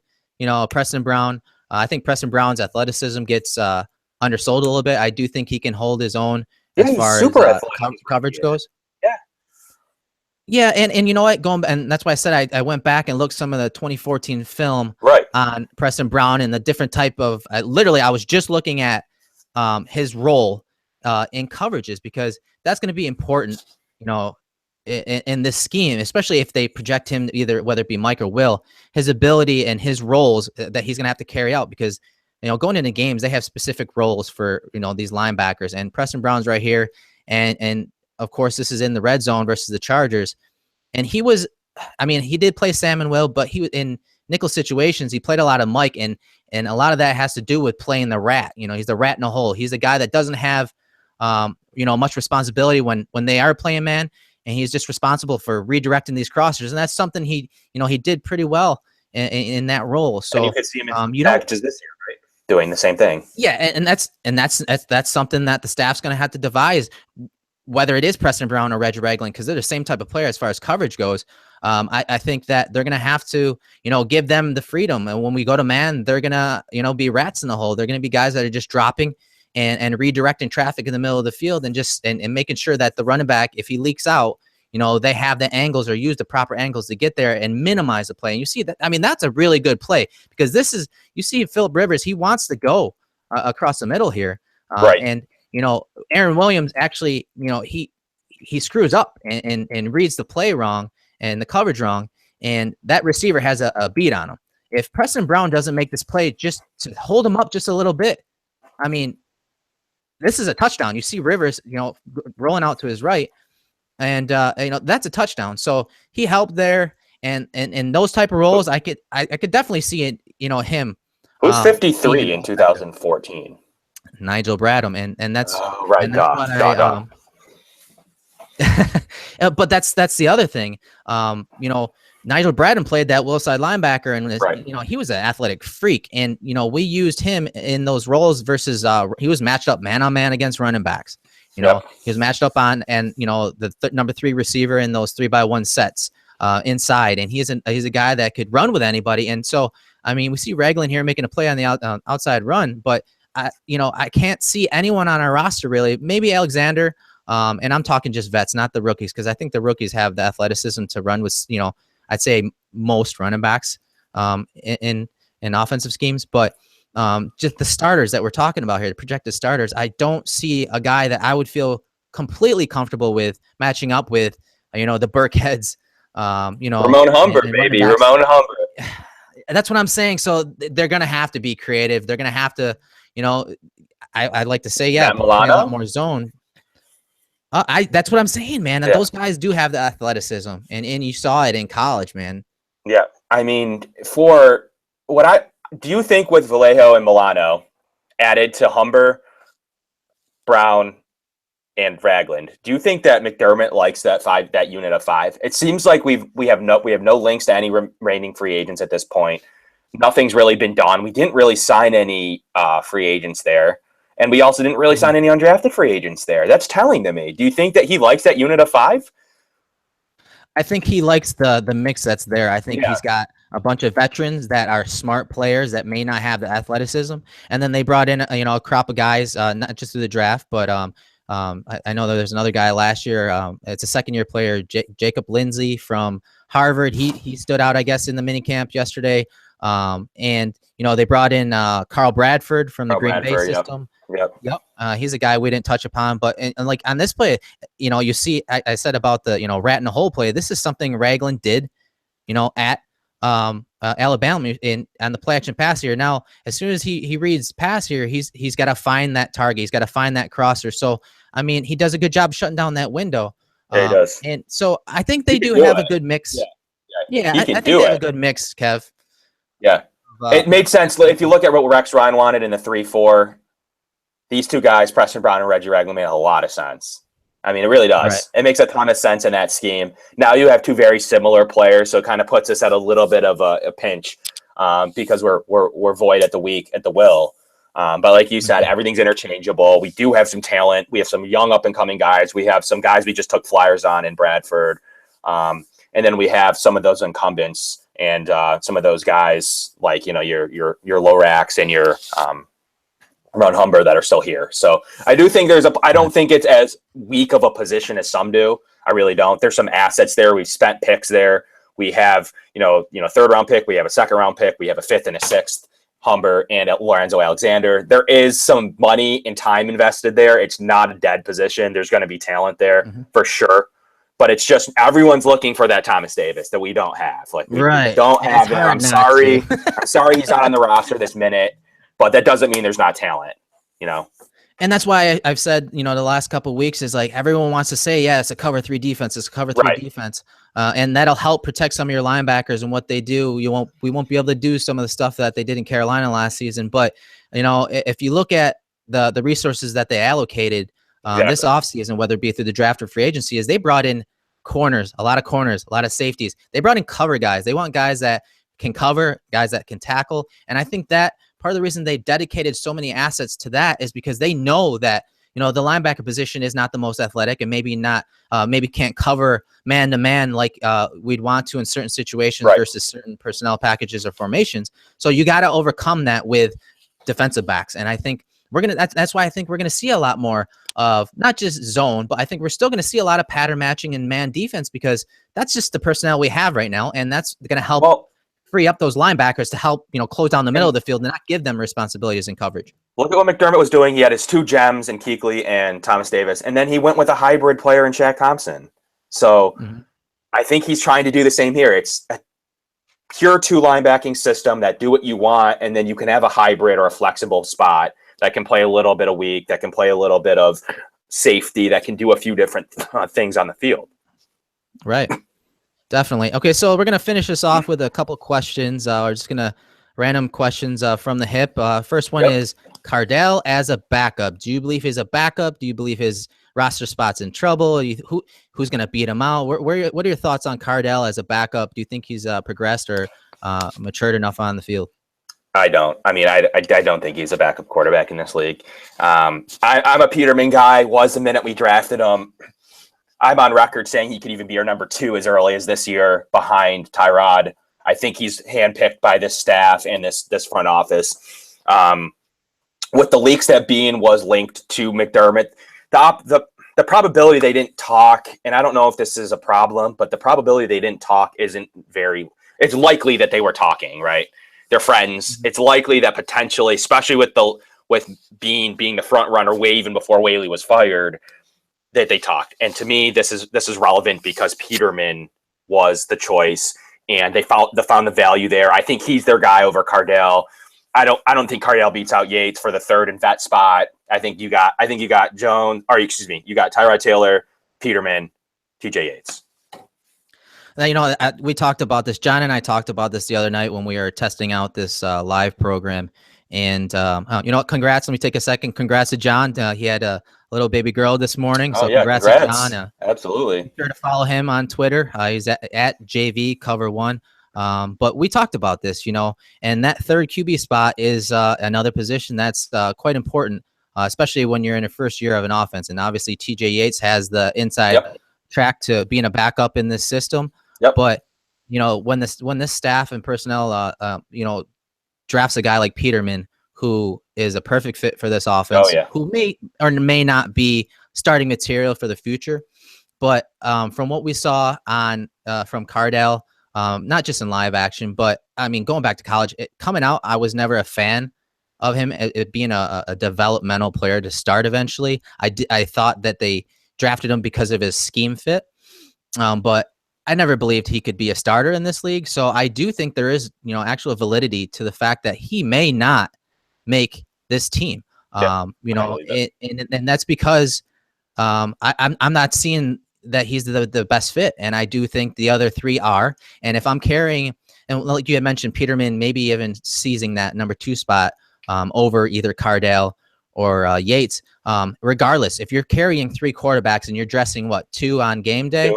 Preston Brown. I think Preston Brown's athleticism gets undersold a little bit. I do think he can hold his own as far as coverage goes. Yeah, and you know what? And that's why I said I went back and looked some of the 2014 film on Preston Brown and the different type of. Literally, I was just looking at his role in coverages because that's going to be important, in this scheme, especially if they project him either whether it be Mike or Will, his ability and his roles that he's going to have to carry out because going into games they have specific roles for these linebackers, and Preston Brown's right here, and of course, this is in the red zone versus the Chargers. And he did play Sam and Will, but he was in nickel situations. He played a lot of Mike, and a lot of that has to do with playing the rat. He's the rat in a hole. He's a guy that doesn't have, much responsibility when they are playing man, and he's just responsible for redirecting these crossers. And that's something he did pretty well in that role. So and you could see him in packages this year, right? Doing the same thing. Yeah, and that's something that the staff's going to have to devise. Whether it is Preston Brown or Reggie Ragland, because they're the same type of player as far as coverage goes, I think that they're going to have to, give them the freedom. And when we go to man, they're going to, be rats in the hole. They're going to be guys that are just dropping and redirecting traffic in the middle of the field and making sure that the running back, if he leaks out, they have the angles or use the proper angles to get there and minimize the play. And you see that, that's a really good play because you see Phillip Rivers, he wants to go across the middle here. Right. And, Aaron Williams actually, he screws up and reads the play wrong and the coverage wrong, and that receiver has a beat on him. If Preston Brown doesn't make this play just to hold him up just a little bit, this is a touchdown. You see Rivers, rolling out to his right, and that's a touchdown. So he helped there, and in those type of roles, I could definitely see it. Him. Who's 53 in 2014? Nigel Bradham, and that's but that's the other thing. Nigel Bradham played that will side linebacker, and he was an athletic freak, and we used him in those roles versus he was matched up man on man against running backs. He was matched up on the number 3 receiver in those 3-by-1 sets inside, and he's a guy that could run with anybody. And so we see Ragland here making a play on the outside run, but I can't see anyone on our roster really. Maybe Alexander, and I'm talking just vets, not the rookies, because I think the rookies have the athleticism to run with, I'd say most running backs in offensive schemes. But just the starters that we're talking about here, the projected starters, I don't see a guy that I would feel completely comfortable with matching up with, the Burkheads. Ramon Humber, baby, Ramon Humber. That's what I'm saying. So they're going to have to be creative. They're going to have to, I'd like to say, play a lot more zone. That's what I'm saying, man. And those guys do have the athleticism, and you saw it in college, man. Yeah, for what do you think with Vallejo and Milano added to Humber, Brown, and Ragland? Do you think that McDermott likes that unit of 5? It seems like we have no links to any remaining free agents at this point. Nothing's really been done. We didn't really sign any free agents there. And we also didn't really sign any undrafted free agents there. That's telling to me. Do you think that he likes that unit of 5? I think he likes the mix that's there. I think he's got a bunch of veterans that are smart players that may not have the athleticism. And then they brought in, a crop of guys, not just through the draft, but I know that there's another guy last year. It's a second-year player, Jacob Lindsay from Harvard. He stood out, I guess, in the minicamp yesterday. And they brought in Carl Bradford from the Carl Green Bay Bradford, system. Yep. He's a guy we didn't touch upon, but and like on this play, you see, I said about the rat in the hole play. This is something Ragland did, at Alabama on the play action pass here. Now, as soon as he reads pass here, he's got to find that target. He's got to find that crosser. So I mean, he does a good job shutting down that window. Yeah, he does. And so I think they do have a good mix. Yeah, I think they have a good mix, Kev. Yeah, it made sense. If you look at what Rex Ryan wanted in the 3-4, these two guys, Preston Brown and Reggie Ragland, made a lot of sense. I mean, it really does. Right. It makes a ton of sense in that scheme. Now you have two very similar players, so it kind of puts us at a little bit of a pinch because we're void at the will. But like you said, everything's interchangeable. We do have some talent. We have some young up-and-coming guys. We have some guys we just took flyers on in Bradford. And then we have some of those incumbents and some of those guys like, your Lorax and your Ron Humber that are still here. So I do think I don't think it's as weak of a position as some do. I really don't. There's some assets there. We've spent picks there. We have, third round pick. We have a second round pick. We have a fifth and a sixth. Humber and Lorenzo Alexander. There is some money and time invested there. It's not a dead position. There's going to be talent there for sure. But it's just everyone's looking for that Thomas Davis that we don't have. Like we don't have it. I'm sorry. I'm sorry he's not on the roster this minute, but that doesn't mean there's not talent, And that's why I've said, the last couple of weeks is like everyone wants to say, yeah, it's a cover 3 defense. It's a cover 3 defense. And that'll help protect some of your linebackers and what they do. We won't be able to do some of the stuff that they did in Carolina last season. But, if you look at the resources that they allocated this offseason, whether it be through the draft or free agency, is they brought in a lot of safeties. They brought in cover guys. They want guys that can cover, guys that can tackle. And I think that part of the reason they dedicated so many assets to that is because they know that, the linebacker position is not the most athletic and maybe can't cover man to man like we'd want to in certain situations versus certain personnel packages or formations. So you got to overcome that with defensive backs. And I think that's why I think we're going to see a lot more of not just zone, but I think we're still going to see a lot of pattern matching and man defense because that's just the personnel we have right now. And that's going to help free up those linebackers to help, close down the middle of the field and not give them responsibilities in coverage. Look at what McDermott was doing. He had his two gems in Kuechly and Thomas Davis, and then he went with a hybrid player in Shaq Thompson. So I think he's trying to do the same here. It's a pure 2 linebacking system that do what you want, and then you can have a hybrid or a flexible spot that can play a little bit of weak, that can play a little bit of safety, that can do a few different things on the field. Right. Definitely. Okay, so we're going to finish this off with a couple questions. We're just going to random questions from the hip. First one is Cardell as a backup. Do you believe he's a backup? Do you believe his roster spot's in trouble? Who's going to beat him out? What are your thoughts on Cardell as a backup? Do you think he's progressed or matured enough on the field? I don't. I mean, I don't think he's a backup quarterback in this league. I'm a Peterman guy. Was the minute we drafted him. I'm on record saying he could even be our number 2 as early as this year behind Tyrod. I think he's handpicked by this staff and this front office. With the leaks that Beane was linked to McDermott, the probability they didn't talk, and I don't know if this is a problem, but the probability they didn't talk isn't very. It's likely that they were talking, right? They're friends. It's likely that potentially, especially with Beane being the front runner way even before Whaley was fired, that they talked. And to me, this is relevant because Peterman was the choice, and they found the value there. I think he's their guy over Cardell. I don't think Cardell beats out Yates for the third and vet spot. I think you got Jones, or excuse me, you got Tyrod Taylor, Peterman, TJ Yates. Now, we talked about this. John and I talked about this the other night when we were testing out this live program. And, congrats. Let me take a second. Congrats to John. He had a little baby girl this morning. So congrats to John. Absolutely. Be sure to follow him on Twitter. He's at JV Cover One. But we talked about this, and that third QB spot is another position that's quite important, especially when you're in the first year of an offense. And obviously TJ Yates has the inside track to being a backup in this system. But, when this staff and personnel, drafts a guy like Peterman, who is a perfect fit for this offense, who may or may not be starting material for the future. But from what we saw from Cardell, not just in live action, but I mean, going back to college, coming out, I was never a fan of him it being a developmental player to start eventually. I thought that they drafted him because of his scheme fit, but I never believed he could be a starter in this league. So I do think there is, actual validity to the fact that he may not make this team. And that's because I'm not seeing that he's the best fit, and I do think the other three are. And if I'm carrying, and like you had mentioned, Peterman maybe even seizing that number 2 spot over either Cardale or Yates. Regardless, if you're carrying 3 quarterbacks and you're dressing 2 on game day,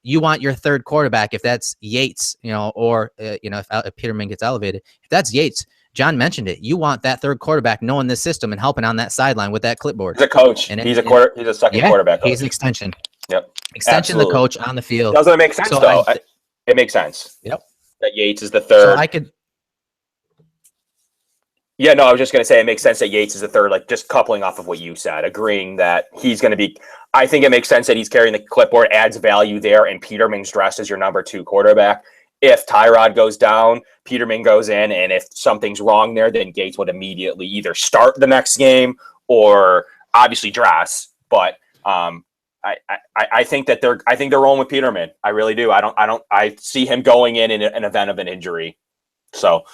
you want your third quarterback, if that's Yates, or if Peterman gets elevated, if that's Yates. John mentioned it. You want that third quarterback knowing this system and helping on that sideline with that clipboard. He's a coach. He's a second quarterback coach. He's an extension. Yep. Extension the coach on the field. Doesn't it make sense, though? It makes sense. Yep. That Yates is the third. So I could. Yeah, no, I was just going to say it makes sense that Yates is the third, like just coupling off of what you said, agreeing that he's going to be – I think it makes sense that he's carrying the clipboard, adds value there, and Peterman's dressed as your number 2 quarterback. If Tyrod goes down, Peterman goes in, and if something's wrong there, then Yates would immediately either start the next game or obviously dress. But I think that they're rolling with Peterman. I really do. I see him going in an event of an injury. So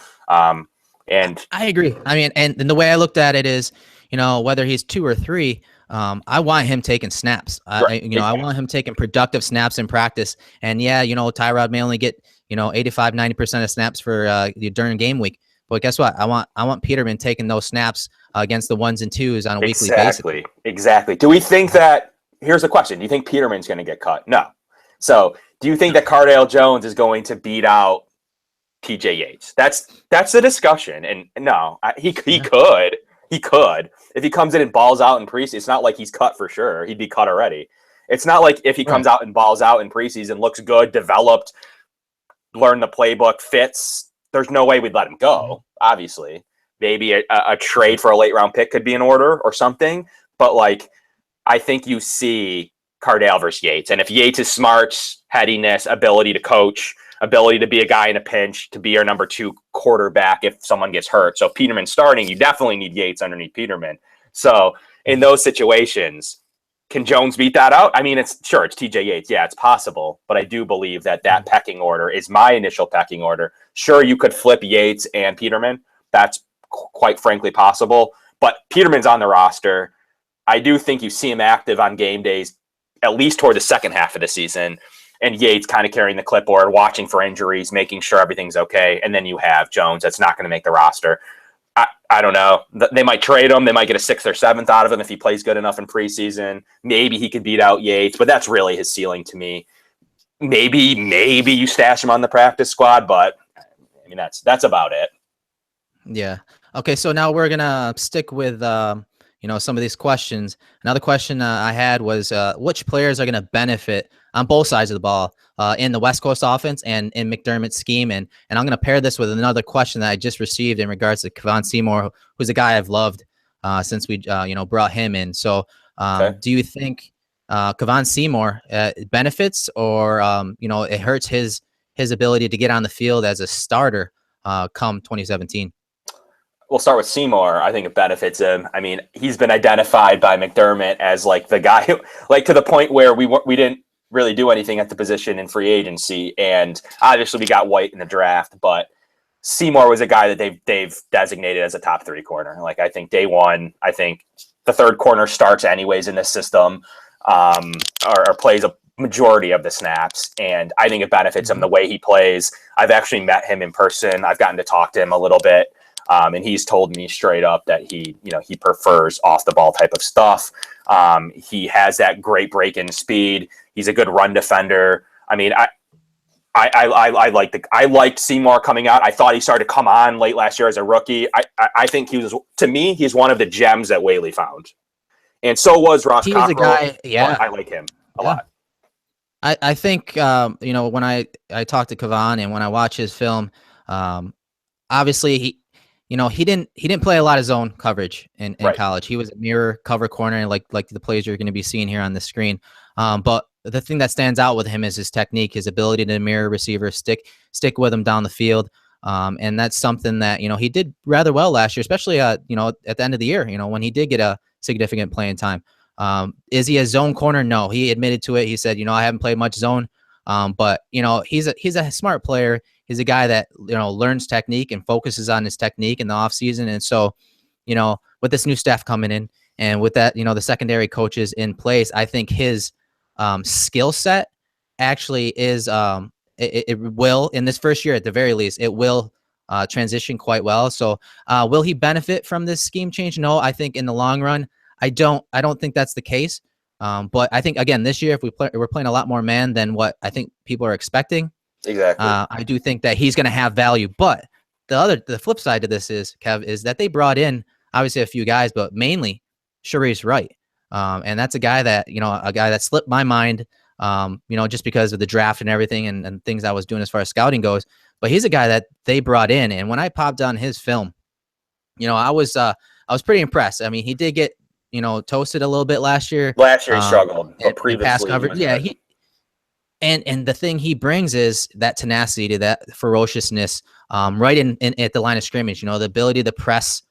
and I agree. I mean, and the way I looked at it is, whether he's 2 or 3, I want him taking snaps. I want him taking productive snaps in practice. And yeah, Tyrod may only get 85, 90% of snaps for during game week. But guess what? I want Peterman taking those snaps against the 1s and 2s on a weekly basis. Exactly. Do we think that? Here's the question: do you think Peterman's going to get cut? No. So, do you think that Cardale Jones is going to beat out TJ Yates? That's the discussion. And no, he could. If he comes in and balls out in preseason, it's not like he's cut for sure. He'd be cut already. It's not like if he comes out and balls out in preseason, looks good, developed, learned the playbook, fits, there's no way we'd let him go, obviously. Maybe a trade for a late round pick could be in order or something. But I think you see Cardale versus Yates. And if Yates is smarts, headiness, ability to coach, ability to be a guy in a pinch, to be your number 2 quarterback if someone gets hurt. So if Peterman's starting, you definitely need Yates underneath Peterman. So in those situations, can Jones beat that out? I mean, it's TJ Yates. Yeah, it's possible. But I do believe that pecking order is my initial pecking order. Sure, you could flip Yates and Peterman. That's quite frankly possible. But Peterman's on the roster. I do think you see him active on game days, at least toward the second half of the season. And Yates kind of carrying the clipboard, watching for injuries, making sure everything's okay. And then you have Jones that's not going to make the roster. I don't know. They might trade him. They might get a 6th or 7th out of him if he plays good enough in preseason. Maybe he could beat out Yates, but that's really his ceiling to me. Maybe you stash him on the practice squad, but I mean, that's about it. Yeah. Okay. So now we're going to stick with, some of these questions. Another question I had was which players are going to benefit on both sides of the ball in the West Coast offense and in McDermott's scheme. And I'm going to pair this with another question that I just received in regards to Kevon Seymour, who's a guy I've loved since we, brought him in. So do you think Kevon Seymour benefits or, it hurts his ability to get on the field as a starter come 2017? We'll start with Seymour. I think it benefits him. I mean, he's been identified by McDermott as the guy who, to the point where we didn't really do anything at the position in free agency. And obviously we got White in the draft, but Seymour was a guy that they've designated as a top 3 corner. I think day one, I think the third corner starts anyways in this system, or plays a majority of the snaps. And I think it benefits him the way he plays. I've actually met him in person. I've gotten to talk to him a little bit. And he's told me straight up that he prefers off the ball type of stuff. He has that great break-in speed. He's a good run defender. I mean, I liked Seymour coming out. I thought he started to come on late last year as a rookie. I think he's one of the gems that Whaley found. And so was Ross Cockrell. He's a guy, yeah. I like him a lot. I think, when I talked to Kevon and when I watch his film, obviously he didn't play a lot of zone coverage in college. He was a mirror cover corner, like the plays you're going to be seeing here on the screen. But the thing that stands out with him is his technique, his ability to mirror receivers, stick with him down the field. And that's something that, he did rather well last year, especially, at the end of the year, when he did get a significant playing time. Is he a zone corner? No, he admitted to it. He said, I haven't played much zone. But he's a smart player. He's a guy that, learns technique and focuses on his technique in the offseason. And so, with this new staff coming in and with that, the secondary coaches in place, I think his skill set actually is, it will, in this first year at the very least, it will transition quite well. So will he benefit from this scheme change? No, I think in the long run, I don't think that's the case. But I think, again, this year, if we're playing a lot more man than what I think people are expecting. Exactly. I do think that he's going to have value. But the flip side to this is, Kev, is that they brought in obviously a few guys, but mainly Sharice Wright. And that's a guy that slipped my mind, just because of the draft and everything and things I was doing as far as scouting goes. But he's a guy that they brought in. And when I popped on his film, I was pretty impressed. I mean, he did get, toasted a little bit last year. Last year he struggled, but previously pass coverage. Yeah, and the thing he brings is that tenacity, to that ferociousness, right in at the line of scrimmage. The ability to press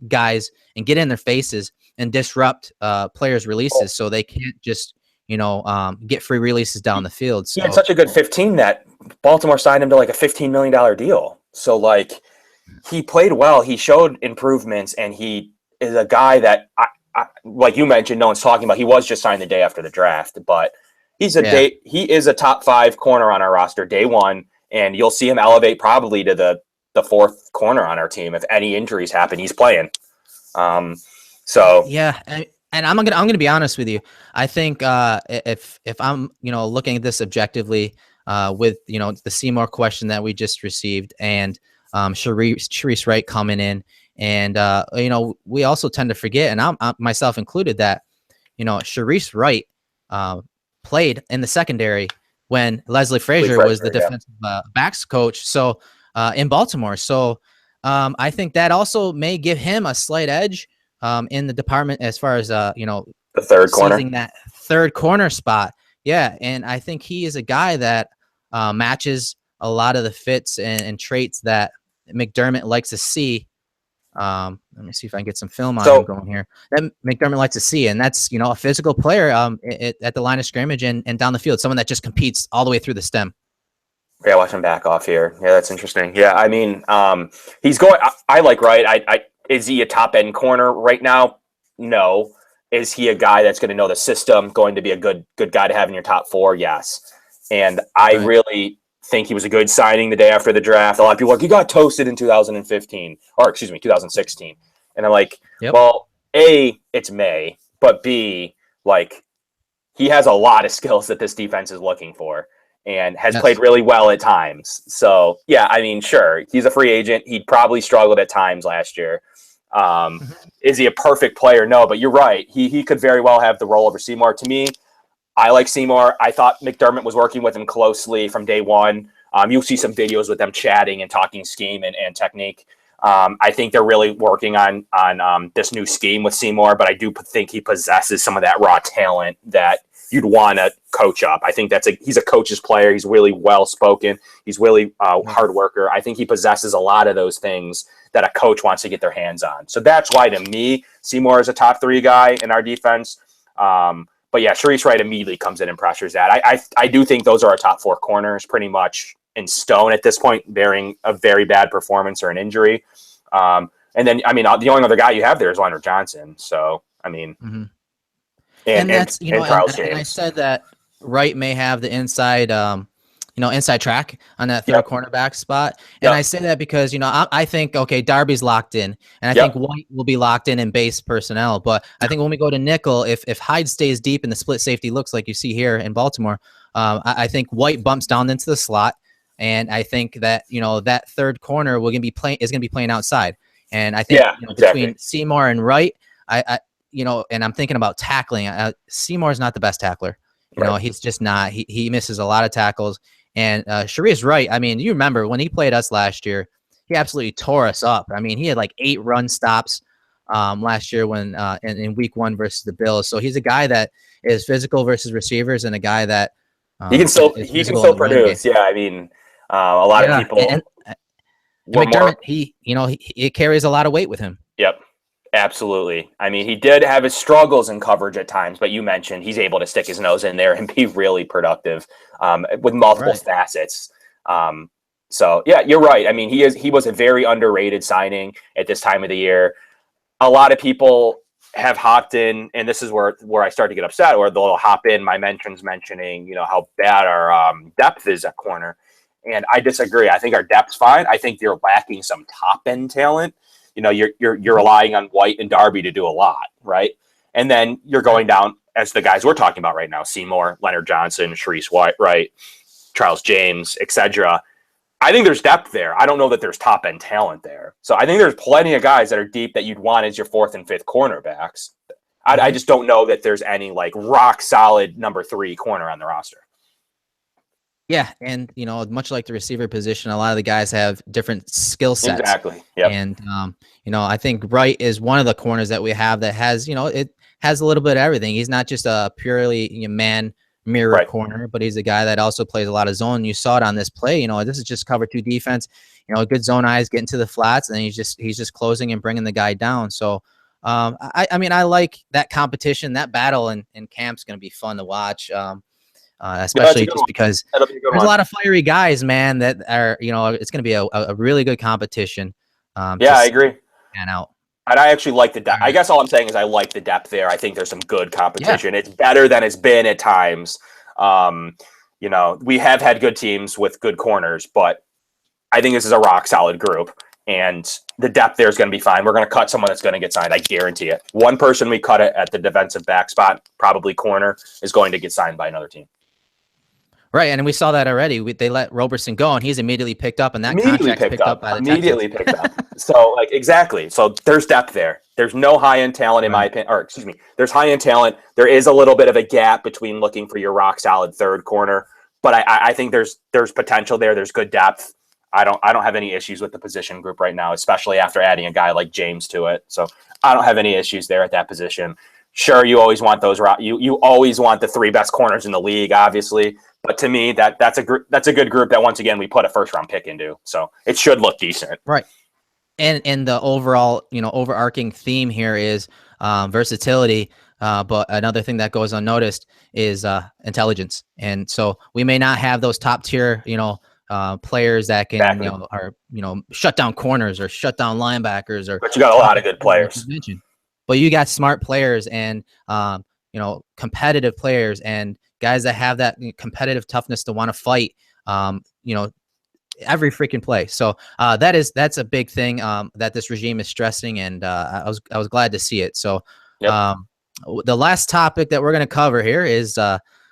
guys and get in their faces and disrupt players' releases, so they can't just get free releases down the field. So he had such a good 15 that Baltimore signed him to like a $15 million deal. So like he played well, he showed improvements, and he is a guy that I like you mentioned, no one's talking about. He was just signed the day after the draft, but he is a top 5 corner on our roster day one, and you'll see him elevate probably to the 4th corner on our team if any injuries happen. He's playing. So yeah, and I'm gonna be honest with you. I think if I'm looking at this objectively, with the Seymour question that we just received, and Sharice Wright coming in. And, we also tend to forget, and I'm myself included, that, Sharice Wright played in the secondary when Leslie Frazier was the defensive backs coach. So in Baltimore. So I think that also may give him a slight edge in the department as far as, the third corner, that third corner spot. Yeah. And I think he is a guy that matches a lot of the fits and traits that McDermott likes to see. Let me see if I can get some film on him going here. That McDermott likes to see, and that's a physical player at the line of scrimmage and down the field, someone that just competes all the way through the stem. Yeah, watch him back off here. Yeah, that's interesting. Yeah, I mean, he's going. I like Wright. Is he a top end corner right now? No. Is he a guy that's going to know the system? Going to be a good guy to have in your top 4? Yes. And I really think he was a good signing the day after the draft. A lot of people are like, he got toasted in 2016. And I'm like, well, A, it's May, but B, like, he has a lot of skills that this defense is looking for and has played really well at times. So, yeah, I mean, sure, he's a free agent. He probably struggled at times last year. Is he a perfect player? No, but you're right. He could very well have the role over Seymour. To me, I like Seymour. I thought McDermott was working with him closely from day one. You'll see some videos with them chatting and talking scheme and technique. I think they're really working on this new scheme with Seymour, but I do think he possesses some of that raw talent that you'd want to coach up. I think he's a coach's player. He's really well-spoken. He's really hard worker. I think he possesses a lot of those things that a coach wants to get their hands on. So that's why, to me, Seymour is a top 3 guy in our defense. But yeah, Sharice Wright immediately comes in and pressures that. I do think those are our top 4 corners pretty much in stone at this point, bearing a very bad performance or an injury. And then, I mean, the only other guy you have there is Leonard Johnson. So, I mean, and that's, and I said that Wright may have the inside, inside track on that third cornerback spot. And I say that because, I think, okay, Darby's locked in, and I think White will be locked in base personnel. But I think when we go to nickel, if Hyde stays deep in the split safety looks like you see here in Baltimore, I think White bumps down into the slot. And I think that, that third corner is going to be playing outside. And I think between Seymour and Wright, and I'm thinking about tackling. Seymour's not the best tackler. He's just not. He misses a lot of tackles. And Sharice Wright, I mean, you remember when he played us last year, he absolutely tore us up. I mean, he had like 8 run stops. last year when in week 1 versus the Bills. So he's a guy that is physical versus receivers, and a guy that He can still is he can physical in still the run game. produce. Yeah, I mean, a lot of Yeah, people and were McDermott, more. he carries a lot of weight with him. Yep. Absolutely. I mean, he did have his struggles in coverage at times, but you mentioned he's able to stick his nose in there and be really productive with multiple Right. facets. So yeah, you're right. I mean, he was a very underrated signing at this time of the year. A lot of people have hopped in, and this is where I start to get upset, or they'll hop in my mentions mentioning, how bad our depth is at corner. And I disagree. I think our depth's fine. I think you're lacking some top end talent. You're relying on White and Darby to do a lot, right? And then you're going down as the guys we're talking about right now: Seymour, Leonard Johnson, Sharice White, right, Charles James, etc. I think there's depth there. I don't know that there's top end talent there. So I think there's plenty of guys that are deep that you'd want as your 4th and 5th cornerbacks. I just don't know that there's any like rock solid number 3 corner on the roster. Yeah, and much like the receiver position, a lot of the guys have different skill sets. Exactly. Yep. And I think Wright is one of the corners that we have that has, it has a little bit of everything. He's not just a purely man mirror corner, but he's a guy that also plays a lot of zone. You saw it on this play. This is just cover 2 defense. Good zone eyes, getting to the flats, and he's just closing and bringing the guy down. So I mean, I like that competition. That battle in camp's going to be fun to watch. Especially just because there's a lot of fiery guys, man, that are, it's going to be a really good competition. Yeah, I agree. And out. And I actually like the depth. I guess all I'm saying is I like the depth there. I think there's some good competition. Yeah. It's better than it's been at times. We have had good teams with good corners, but I think this is a rock solid group. And the depth there is going to be fine. We're going to cut someone that's going to get signed. I guarantee it. One person we cut it at the defensive back spot, probably corner, is going to get signed by another team. Right, and we saw that already. They let Roberson go, and he's immediately picked up, and that contract's picked up by the immediately picked up. So, exactly. So there's depth there. There's no high-end talent in my opinion. Or, excuse me, there's high-end talent. There is a little bit of a gap between looking for your rock-solid 3rd corner. But I think there's potential there. There's good depth. I don't have any issues with the position group right now, especially after adding a guy like James to it. So I don't have any issues there at that position. Sure, you always want those. You always want the 3 best corners in the league, obviously. But to me, that's a good group that once again we put a 1st-round pick into, so it should look decent. Right, and the overall overarching theme here is versatility. But another thing that goes unnoticed is intelligence, and so we may not have those top tier players that can shut down corners or shut down linebackers, but you got a lot of good players. But you got smart players and competitive players and guys that have that competitive toughness to want to fight, every freaking play. So that's a big thing that this regime is stressing, and I was glad to see it. So the last topic that we're going to cover here is,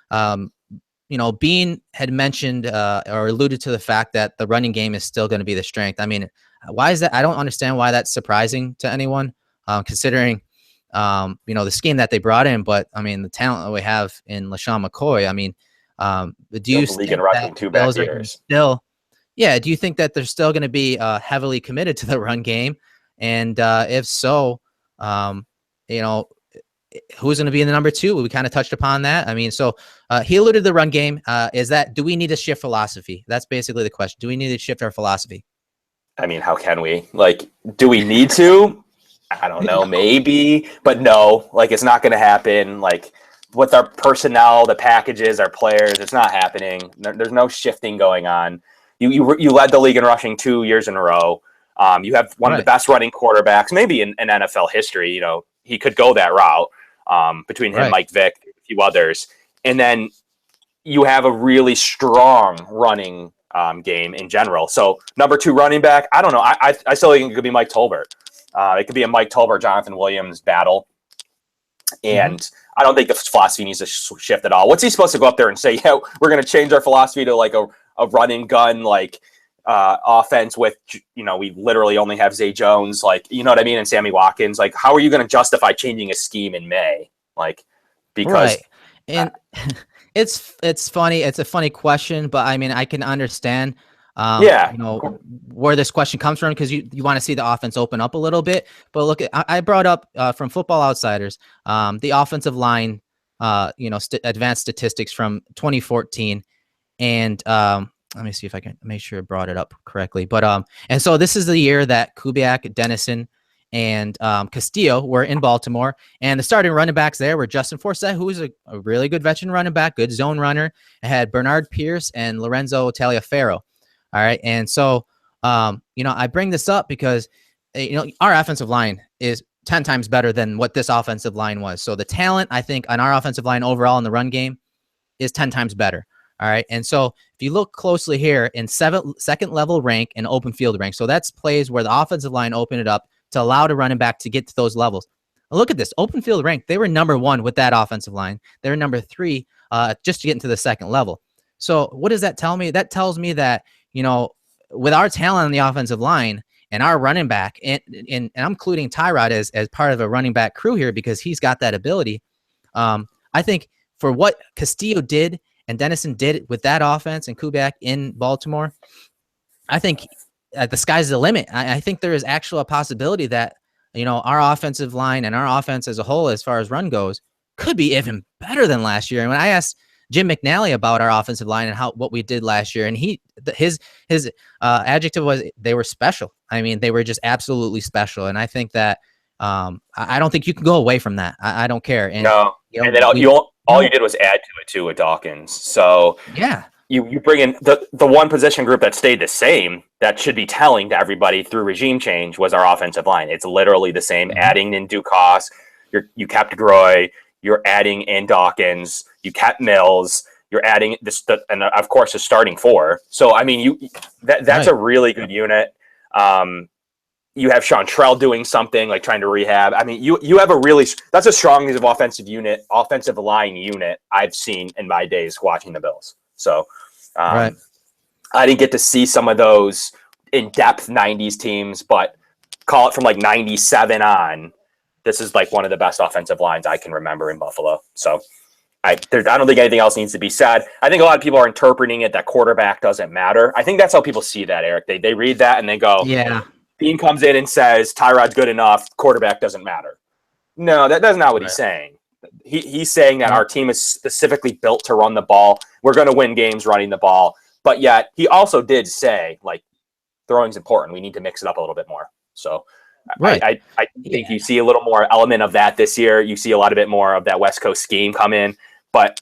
Beane had mentioned or alluded to the fact that the running game is still going to be the strength. I mean, why is that? I don't understand why that's surprising to anyone, considering the scheme that they brought in, but I mean, the talent that we have in LaShawn McCoy. I mean, do you think that do you think that they're still going to be heavily committed to the run game? And if so, who's going to be in the number 2? We kind of touched upon that. I mean, so he alluded to the run game. Do we need to shift philosophy? That's basically the question. Do we need to shift our philosophy? I mean, how can we? Do we need to? I don't know, maybe, but no, it's not going to happen. With our personnel, the packages, our players, it's not happening. There's no shifting going on. You led the league in rushing 2 years in a row. You have one of the best running quarterbacks, maybe in NFL history. He could go that route between him, Mike Vick, a few others. And then you have a really strong running game in general. So number 2 running back, I don't know. I still think it could be Mike Tolbert. It could be a Mike Tolbert, Jonathan Williams battle. And I don't think the philosophy needs to shift at all. What's he supposed to go up there and say, we're going to change our philosophy to a run and gun, offense with, we literally only have Zay Jones, you know what I mean? And Sammy Watkins. How are you going to justify changing a scheme in May? Because. And it's funny. It's a funny question, but I mean, I can understand. Yeah. Where this question comes from, because you want to see the offense open up a little bit. But look, I brought up from Football Outsiders the offensive line, advanced statistics from 2014, and let me see if I can make sure I brought it up correctly. But and so this is the year that Kubiak, Dennison, and Castillo were in Baltimore, and the starting running backs there were Justin Forsett, who was a really good veteran running back, good zone runner. It had Bernard Pierce and Lorenzo Taliaferro. All right, and so I bring this up because our offensive line is 10 times better than what this offensive line was. So the talent, I think, on our offensive line overall in the run game is 10 times better. All right. And so if you look closely here in second level rank and open field rank, so that's plays where the offensive line opened it up to allow the running back to get to those levels. Now look at this open field rank. They were number 1 with that offensive line. They were number 3 just to get into the second level. So what does that tell me? That tells me that, with our talent on the offensive line and our running back, and I'm including Tryout as part of a running back crew here because he's got that ability. I think for what Castillo did and Dennison did with that offense and Kubiak in Baltimore, I think the sky's the limit. I think there is actually a possibility that, our offensive line and our offense as a whole, as far as run goes, could be even better than last year. And when I asked Jim McNally about our offensive line and what we did last year, and his adjective was they were special. I mean, they were just absolutely special. And I think that I don't think you can go away from that. I don't care. And, no. And then all you did was add to it too with Dawkins. So yeah, you bring in the one position group that stayed the same that should be telling to everybody through regime change was our offensive line. It's literally the same. Mm-hmm. Adding in Dukas, you kept Groy, you're adding in Dawkins, you kept Mills, you're adding and of course the starting 4. So I mean, that's right. A really good unit. You have Sean Trell doing something like trying to rehab. I mean, you have that's the strongest offensive line unit I've seen in my days watching the Bills. So right. I didn't get to see some of those in-depth 90s teams, but call it from like 97 on. This is like one of the best offensive lines I can remember in Buffalo. So I don't think anything else needs to be said. I think a lot of people are interpreting it that quarterback doesn't matter. I think that's how people see that, Eric. They read that and they go, yeah. Beane comes in and says, Tyrod's good enough, quarterback doesn't matter. No, that's not what he's saying. He's saying that our team is specifically built to run the ball. We're going to win games running the ball. But yet, he also did say, like, throwing's important. We need to mix it up a little bit more. So right. I think you see a little more element of that this year. You see a lot of bit more of that West Coast scheme come in. But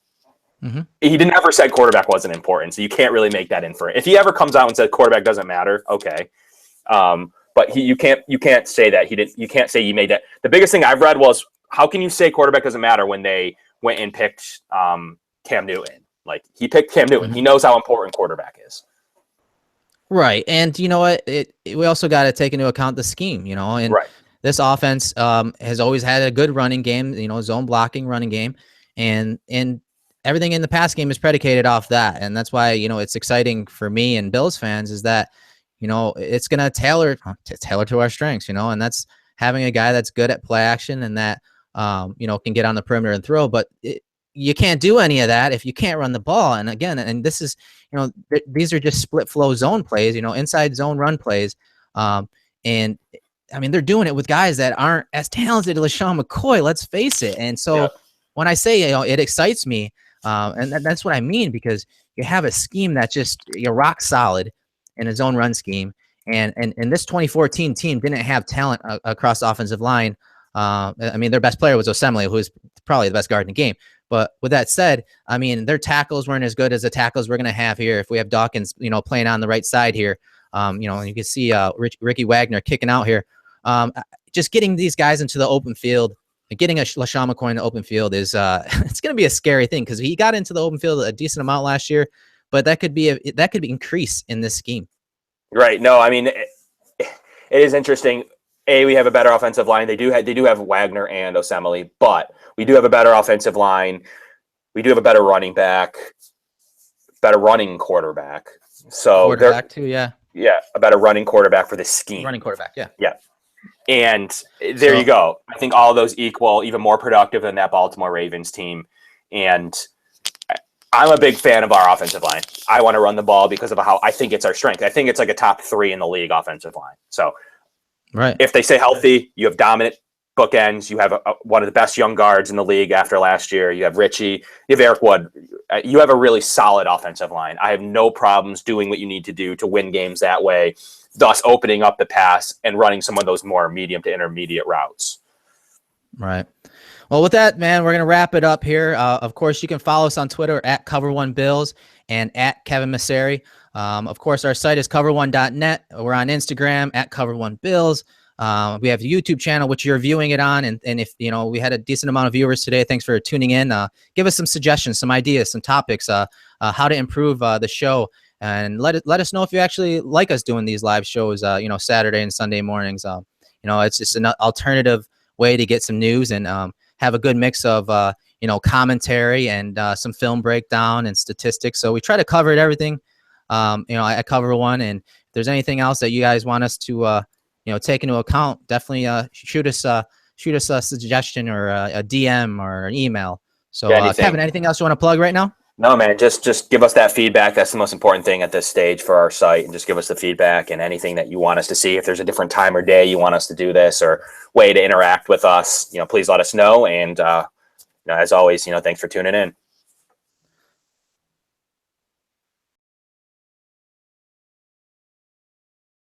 he never said quarterback wasn't important, so you can't really make that inference. If he ever comes out and says quarterback doesn't matter, okay. But you can't say that he didn't. You can't say you made that. The biggest thing I've read was, how can you say quarterback doesn't matter when they went and picked Cam Newton? Like, he picked Cam Newton. He knows how important quarterback is. Right. And you know what? We also got to take into account the scheme, and right. This offense has always had a good running game, zone blocking running game, and everything in the pass game is predicated off that. And that's why, it's exciting for me and Bills fans is that, it's going to tailor to our strengths, and that's having a guy that's good at play action and that, can get on the perimeter and throw. But you can't do any of that if you can't run the ball. And again, and this is, these are just split flow zone plays, inside zone run plays. And I mean, they're doing it with guys that aren't as talented as LaShawn McCoy, let's face it. And so when I say, it excites me, and that's what I mean, because you have a scheme that's just rock solid in a zone run scheme. And this 2014 team didn't have talent across the offensive line. I mean, their best player was Osemele, who is probably the best guard in the game. But with that said, I mean, their tackles weren't as good as the tackles we're going to have here if we have Dawkins, playing on the right side here. And you can see Ricky Wagner kicking out here. Just getting these guys into the open field, getting a LaShawn McCoy in the open field is it's going to be a scary thing because he got into the open field a decent amount last year, but that could be increase in this scheme. Right. No, I mean, it is interesting. We have a better offensive line. They do have Wagner and Osemele, but we do have a better offensive line. We do have a better running back, better running quarterback. So quarterback too, yeah, a better running quarterback for this scheme. Running quarterback, yeah. And there you go. I think all of those equal, even more productive than that Baltimore Ravens team. And I'm a big fan of our offensive line. I want to run the ball because of how I think it's our strength. I think it's like a top 3 in the league offensive line. So Right. if they stay healthy, you have dominant bookends. You have one of the best young guards in the league after last year. You have Richie. You have Eric Wood. You have a really solid offensive line. I have no problems doing what you need to do to win games that way, thus opening up the pass and running some of those more medium to intermediate routes. Right. Well, with that, man, we're going to wrap it up here. Of course, you can follow us on Twitter at Cover1Bills and at Kevin Massare. Of course, our site is cover1.net. We're on Instagram at Cover1Bills. We have a YouTube channel, which you're viewing it on. And if, we had a decent amount of viewers today, thanks for tuning in. Give us some suggestions, some ideas, some topics, how to improve the show. And let us know if you actually like us doing these live shows, Saturday and Sunday mornings. It's just an alternative way to get some news and have a good mix of, commentary and some film breakdown and statistics. So we try to cover everything. I cover one. And if there's anything else that you guys want us to, take into account, definitely shoot us a suggestion or a DM or an email. So, Kevin, anything else you want to plug right now? No, man, just give us that feedback. That's the most important thing at this stage for our site. And just give us the feedback and anything that you want us to see. If there's a different time or day you want us to do this or way to interact with us, please let us know. And, as always, thanks for tuning in.